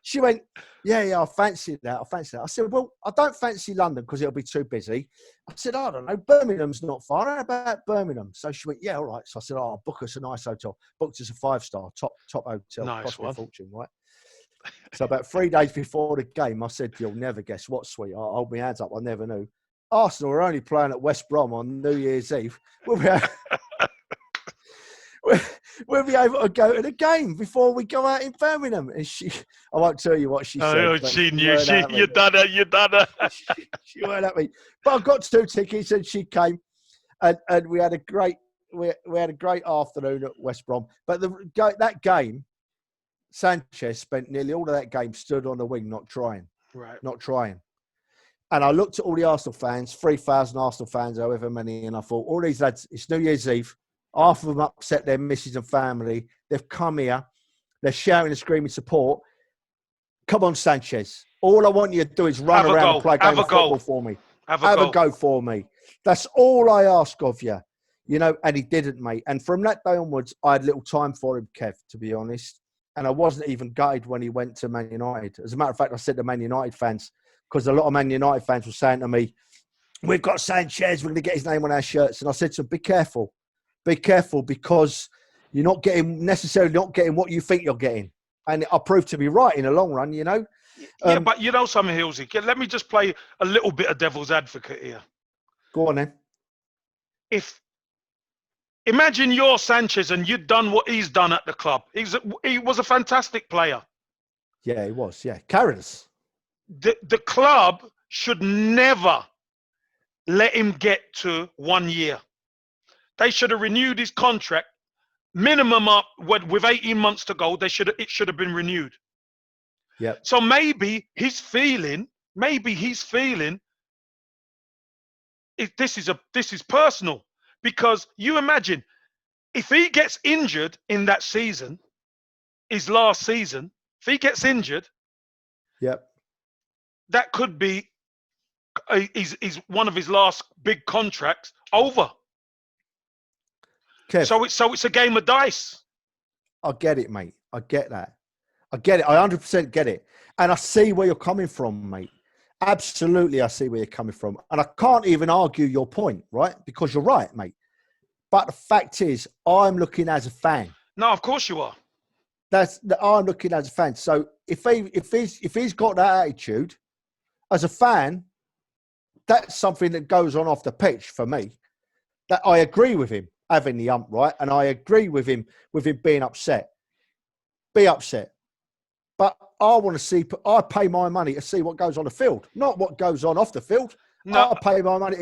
she went, yeah, I fancy that. I said, well, I don't fancy London because it'll be too busy. I said, I don't know, Birmingham's not far. How about Birmingham? So she went, yeah, all right. So I said, I'll book us a nice hotel. Booked us a 5-star, top hotel. Nice Cost me a one. fortune, right? So about 3 days before the game, I said, you'll never guess what, sweetheart. I'll hold my hands up. I never knew. Arsenal were only playing at West Brom on New Year's Eve. We'll be able to go to the game before we go out in Birmingham. And I won't tell you what she said. Oh, she knew. You done it. She weren't at me. But I got 2 tickets and she came, and we had a great afternoon at West Brom. But that game, Sanchez spent nearly all of that game stood on the wing, not trying. Right. Not trying. And I looked at all the Arsenal fans, 3,000 Arsenal fans, however many, and I thought, all these lads, it's New Year's Eve. Half of them upset their missus and family. They've come here. They're shouting and screaming support. Come on, Sanchez. All I want you to do is run around and play a game of football for me. Have a go for me. That's all I ask of you. You know, and he didn't, mate. And from that day onwards, I had little time for him, Kev, to be honest. And I wasn't even gutted when he went to Man United. As a matter of fact, I said to Man United fans, because a lot of Man United fans were saying to me, we've got Sanchez, we're going to get his name on our shirts. And I said to them, be careful. Be careful, because you're not necessarily not getting what you think you're getting. And I proved to be right in the long run, you know. Yeah, but you know something, Hillsy? Let me just play a little bit of devil's advocate here. Go on then. Imagine you're Sanchez and you'd done what he's done at the club. He was a fantastic player. Yeah, he was. Yeah, carried us. The club should never let him get to 1 year. They should have renewed his contract, minimum up with 18 months to go. It should have been renewed. Yeah. So maybe he's feeling. This is personal, because you imagine if he gets injured in that season, his last season, if he gets injured, yep, that could be is one of his last big contracts over. Kev, So it's a game of dice. I get it, mate. I get that. I get it. I 100% get it. And I see where you're coming from, mate. Absolutely, I see where you're coming from. And I can't even argue your point, right? Because you're right, mate. But the fact is, I'm looking as a fan. No, of course you are. I'm looking as a fan. So if he's got that attitude, as a fan, that's something that goes on off the pitch for me. That I agree with him having the ump, right? And I agree with him being upset. Be upset. But I pay my money to see what goes on the field, not what goes on off the field. No. I pay my money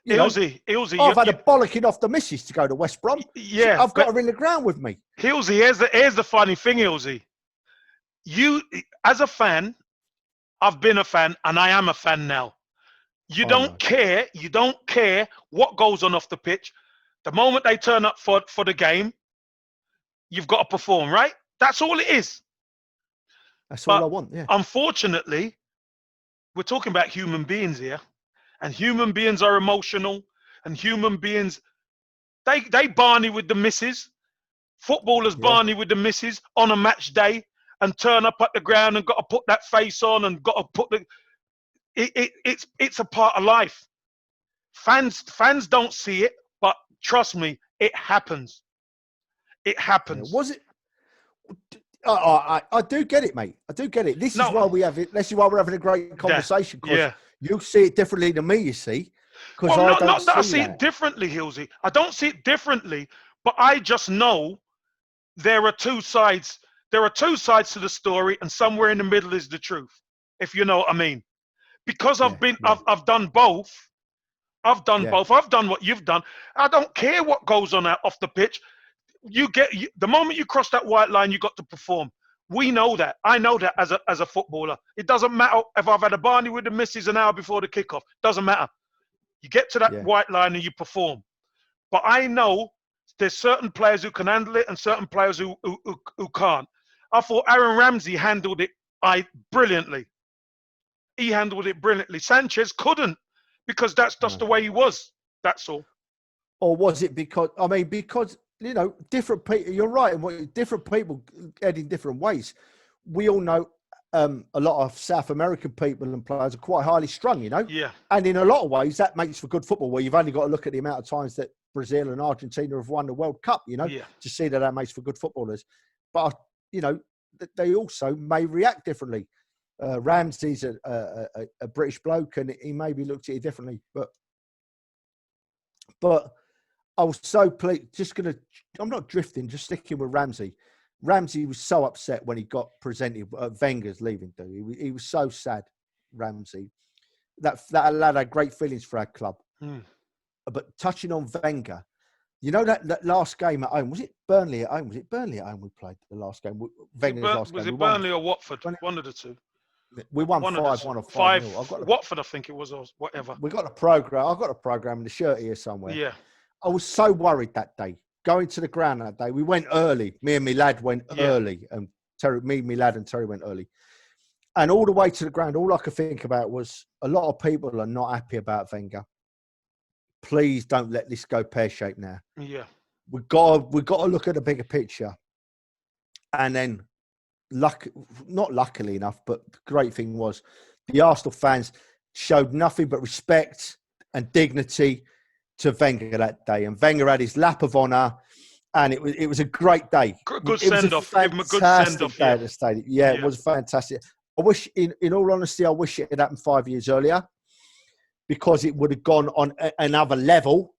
You know, Hillsy, I've had a bollocking off the missus to go to West Brom. yeah, I've got but her in the ground with me. Hillsy, here's the funny thing, Hillsy. You, as a fan, I've been a fan, and I am a fan now. You I don't know. care. You don't care what goes on off the pitch. The moment they turn up for the game, you've got to perform, right? That's all it is. That's all But I want. Yeah. unfortunately, we're talking about human beings here, and human beings are emotional, and human beings they Barney with the misses. Footballers Yeah. Barney with the misses on a match day and turn up at the ground and got to put that face on and got to put the it's a part of life. Fans don't see it, but trust me, it happens. It Yeah. happens. Was it? I do get it, mate. I do get it. This is No, why we have it. This is why we're having a great conversation, because yeah. you see it differently than me. You see, because Well, I not don't not that I see see it that. differently, Hillsy. I don't see it differently, but I just know there are two sides. There are two sides to the story, and somewhere in the middle is the truth. If you know what I mean. Because Yeah. Yeah. I've done both. I've done Yeah. both. I've done what you've done. I don't care what goes on out off the pitch. The moment you cross that white line, you got to perform. We know that. I know that as a footballer. It doesn't matter if I've had a Barney with the missus an hour before the kickoff. Doesn't matter. You get to that Yeah. white line and you perform. But I know there's certain players who can handle it and certain players who can't. I thought Aaron Ramsey handled it brilliantly. He handled it brilliantly. Sanchez couldn't, because that's just No. the way he was. That's all. Or was it because? I mean, because different people. You're right, and different people head in different ways. We all know a lot of South American people and players are quite highly strung, Yeah. and in a lot of ways that makes for good football. Where you've only got to look at the amount of times that Brazil and Argentina have won the World Cup, Yeah. to see that makes for good footballers. But they also may react differently. Ramsey's a British bloke, and he maybe looked at it differently. But I was so pleased. I'm not drifting. Just sticking with Ramsey. Ramsey was so upset when he got presented. Wenger's leaving. He was so sad. Ramsey. That lad had great feelings for our club. But touching on Wenger, that last game at home, was it Burnley at home? Was it Burnley at home we played the last game? Wenger's last game. Was it Burnley or Watford? One of the two. We won 5-1 or 5-0. Watford, I think it was, or whatever. We got a program. I've got a program in the shirt here somewhere. Yeah. I was so worried that day. Going to the ground that day, we went early. Me and my lad went early, and my lad and Terry went early. And all the way to the ground, all I could think about was a lot of people are not happy about Wenger. Please don't let this go pear-shaped now. Yeah. We've got to look at the bigger picture. And then, not luckily enough, but the great thing was the Arsenal fans showed nothing but respect and dignity to Wenger that day. And Wenger had his lap of honour, and it was a great day. Good send-off. Give him a good send-off day at the stadium. Yeah, it was fantastic. I wish, in all honesty, I wish it had happened 5 years earlier, because it would have gone on another level,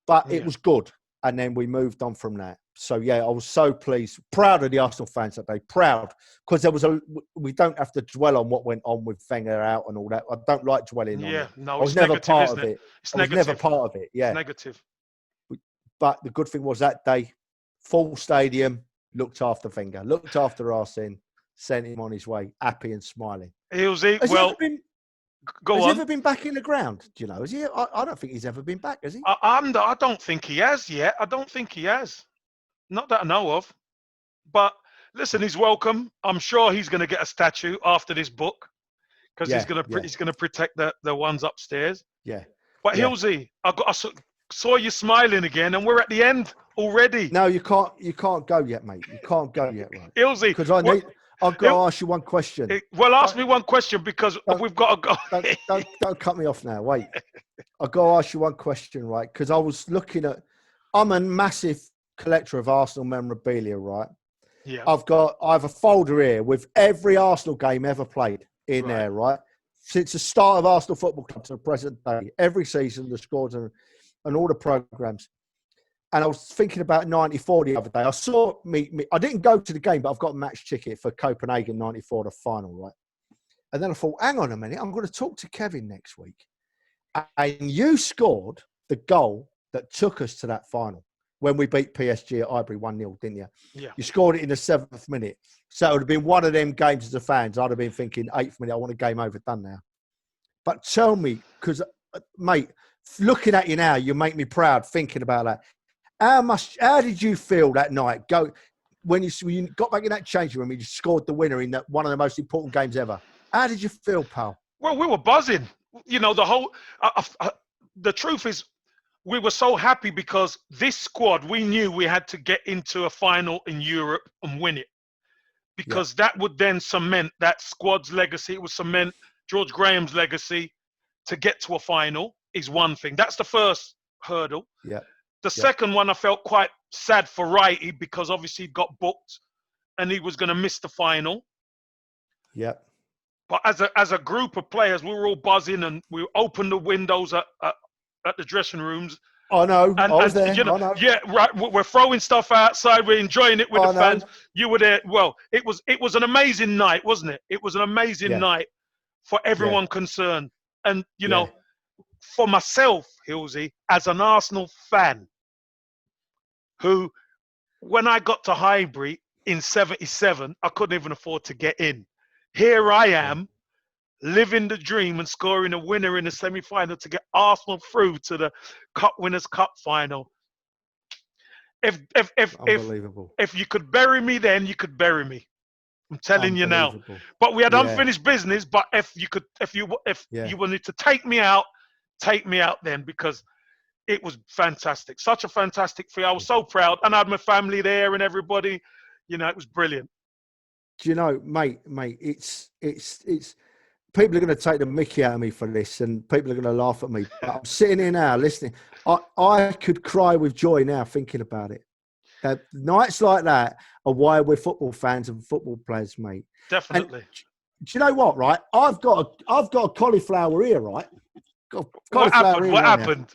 but it was good. And then we moved on from that. So, I was so pleased, proud of the Arsenal fans that day, proud, because we don't have to dwell on what went on with Wenger out and all that. I don't like dwelling on it. No, I was never part of it. I was never part of it, It's negative. But the good thing was that day, full stadium, looked after Wenger, looked after Arsene, sent him on his way, happy and smiling. Has he ever been back in the ground? Do you know? Has he? I don't think he's ever been back, has he? I don't think he has yet. I don't think he has. Not that I know of. But listen, he's welcome. I'm sure he's going to get a statue after this book, because he's going to protect the ones upstairs. Yeah. But Hillsy, I saw you smiling again, and we're at the end already. No, you can't go yet, mate. You can't go yet, right? Hillsy, because I've got to ask you one question. Well, ask me one question, because we've got to go. Don't cut me off now. Wait. I've got to ask you one question, right? Because I was looking at, I'm a massive collector of Arsenal memorabilia, right? Yeah. I have a folder here with every Arsenal game ever played in there, right? Since the start of Arsenal Football Club to the present day, every season, the scores and all the programs. And I was thinking about 94 the other day. I saw I didn't go to the game, but I've got a match ticket for Copenhagen 94, the final, right? And then I thought, hang on a minute, I'm going to talk to Kevin next week. And you scored the goal that took us to that final when we beat PSG at Highbury 1-0, didn't you? Yeah. You scored it in the 7th minute. So it would have been one of them games as a fans. I'd have been thinking, 8th minute, I want a game over done now. But tell me, because, mate, looking at you now, you make me proud thinking about that. How did you feel that night? When you got back in that changing room and you scored the winner in that one of the most important games ever. How did you feel, pal? Well, we were buzzing. You know, the truth is, we were so happy because this squad, we knew we had to get into a final in Europe and win it, because that would then cement that squad's legacy. It would cement George Graham's legacy. To get to a final is one thing. That's the first hurdle. Yeah. The second one, I felt quite sad for Wrighty because obviously he got booked and he was going to miss the final. Yeah. But as a group of players, we were all buzzing and we opened the windows at the dressing rooms. I know. I was there. You know, I know. Yeah, right. We're throwing stuff outside. We're enjoying it with the fans. You were there. Well, it was an amazing night, wasn't it? It was an amazing night for everyone concerned. And, you know, for myself, Hillsy, as an Arsenal fan, who, when I got to Highbury in 77, I couldn't even afford to get in. Here I am, living the dream and scoring a winner in the semi-final to get Arsenal through to the Cup Winners' Cup final. If you could bury me then, you could bury me. I'm telling you now. But we had unfinished business. But if you wanted to take me out then, because it was fantastic. Such a fantastic feel. I was so proud, and I had my family there and everybody. You know, it was brilliant. Do you know, mate? It's people are going to take the mickey out of me for this, and people are going to laugh at me. But I'm sitting here now listening. I could cry with joy now thinking about it. Nights like that are why we're football fans and football players, mate. Definitely. And do you know what? Right, I've got a cauliflower ear, right? What happened?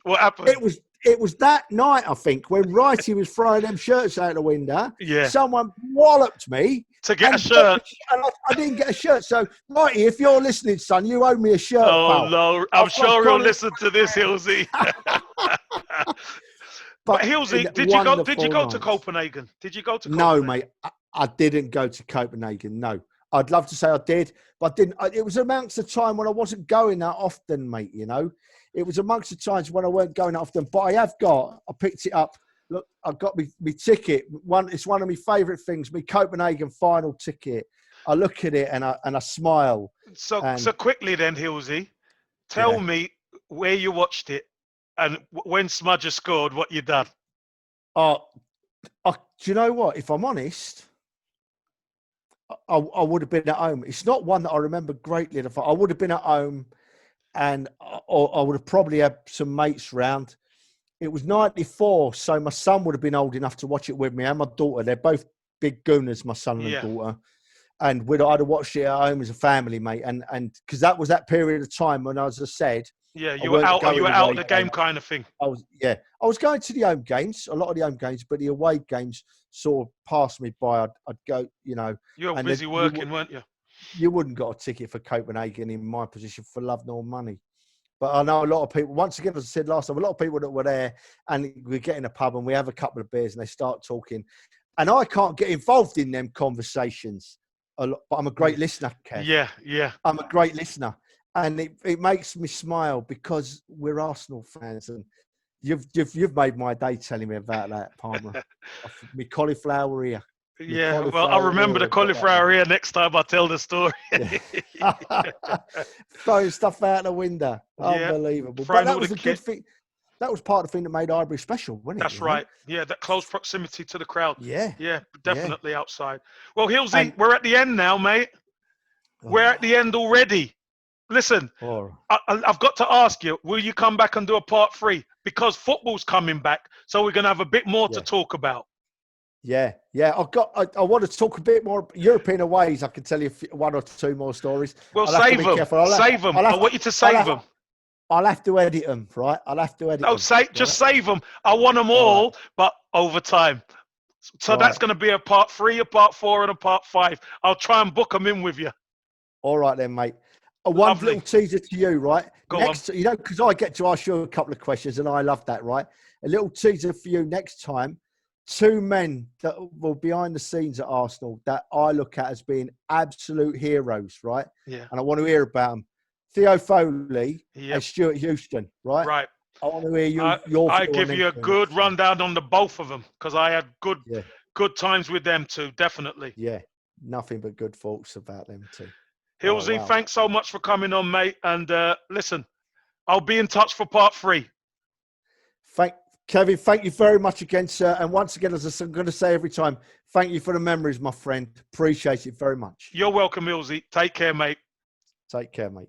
It was that night, I think, when Wrighty was throwing them shirts out the window. Yeah. Someone walloped me to get a shirt, and I didn't get a shirt. So, Wrighty, if you're listening, son, you owe me a shirt. Oh pal. no, I'm sure he'll listen to this, Hillsy. But Hillsy, did you go to Copenhagen? Did you go to Copenhagen? No, mate, I didn't go to Copenhagen. No, I'd love to say I did, but I didn't. It was amongst the time when I wasn't going that often, mate. You know, it was amongst the times when I weren't going that often. But I picked it up. Look, I got me ticket. It's one of my favourite things. My Copenhagen final ticket. I look at it and I smile. So quickly then, Hillsy, tell me where you watched it. And when Smudger scored, what you done? Do you know what? If I'm honest, I would have been at home. It's not one that I remember greatly. I would have been at home, and I would have probably had some mates round. It was 94, so my son would have been old enough to watch it with me, and my daughter. They're both big gooners, my son and daughter. And I'd have watched it at home as a family, mate. And because that was that period of time when, as I said, you were out of the game kind of thing. I was going to the home games, a lot of the home games, but the away games sort of passed me by. I'd go, you know. You were busy working, weren't you? You wouldn't got a ticket for Copenhagen in my position for love nor money. But I know a lot of people, once again, as I said last time, a lot of people that were there, and we get in a pub and we have a couple of beers and they start talking. And I can't get involved in them conversations a lot, but I'm a great listener, Kev. Yeah. I'm a great listener. And it makes me smile because we're Arsenal fans, and you've made my day telling me about that, Palmer. Me cauliflower ear. Yeah, well, I'll remember the cauliflower ear next time I tell the story. Throwing stuff out the window. Unbelievable. But that was a good thing. That was part of the thing that made Highbury special, wasn't it? That's right. Yeah, that close proximity to the crowd. Yeah. Yeah, definitely outside. Well, Hillsy, we're at the end now, mate. We're at the end already. Listen, I've got to ask you, will you come back and do a part 3? Because football's coming back, so we're going to have a bit more to talk about. Yeah. I want to talk a bit more European aways. I can tell you one or two more stories. Well, save them. I want you to save them. I'll have to edit them, right? I'll have to edit them. Just save them. I want them all, but over time. So that's going to be a part 3, a part 4, and a part 5. I'll try and book them in with you. All right then, mate. one Lovely. little teaser to you, right? Go Next, you know, because I get to ask you a couple of questions, and I love that, right? A little teaser for you next time. Two men that were behind the scenes at Arsenal that I look at as being absolute heroes, right? Yeah. And I want to hear about them. Theo Foley Yep. and Stuart Houston, right? Right. I want to hear your I view on give them you a two good next time. rundown on the both of them because I had Yeah, good times with them too. Definitely. yeah. Nothing but good thoughts about them too. Oh, Hillsy, wow. thanks so much for coming on, mate. And listen, I'll be in touch for part 3. Kevin, thank you very much again, sir. And once again, as I'm going to say every time, thank you for the memories, my friend. Appreciate it very much. You're welcome, Hillsy. Take care, mate. Take care, mate.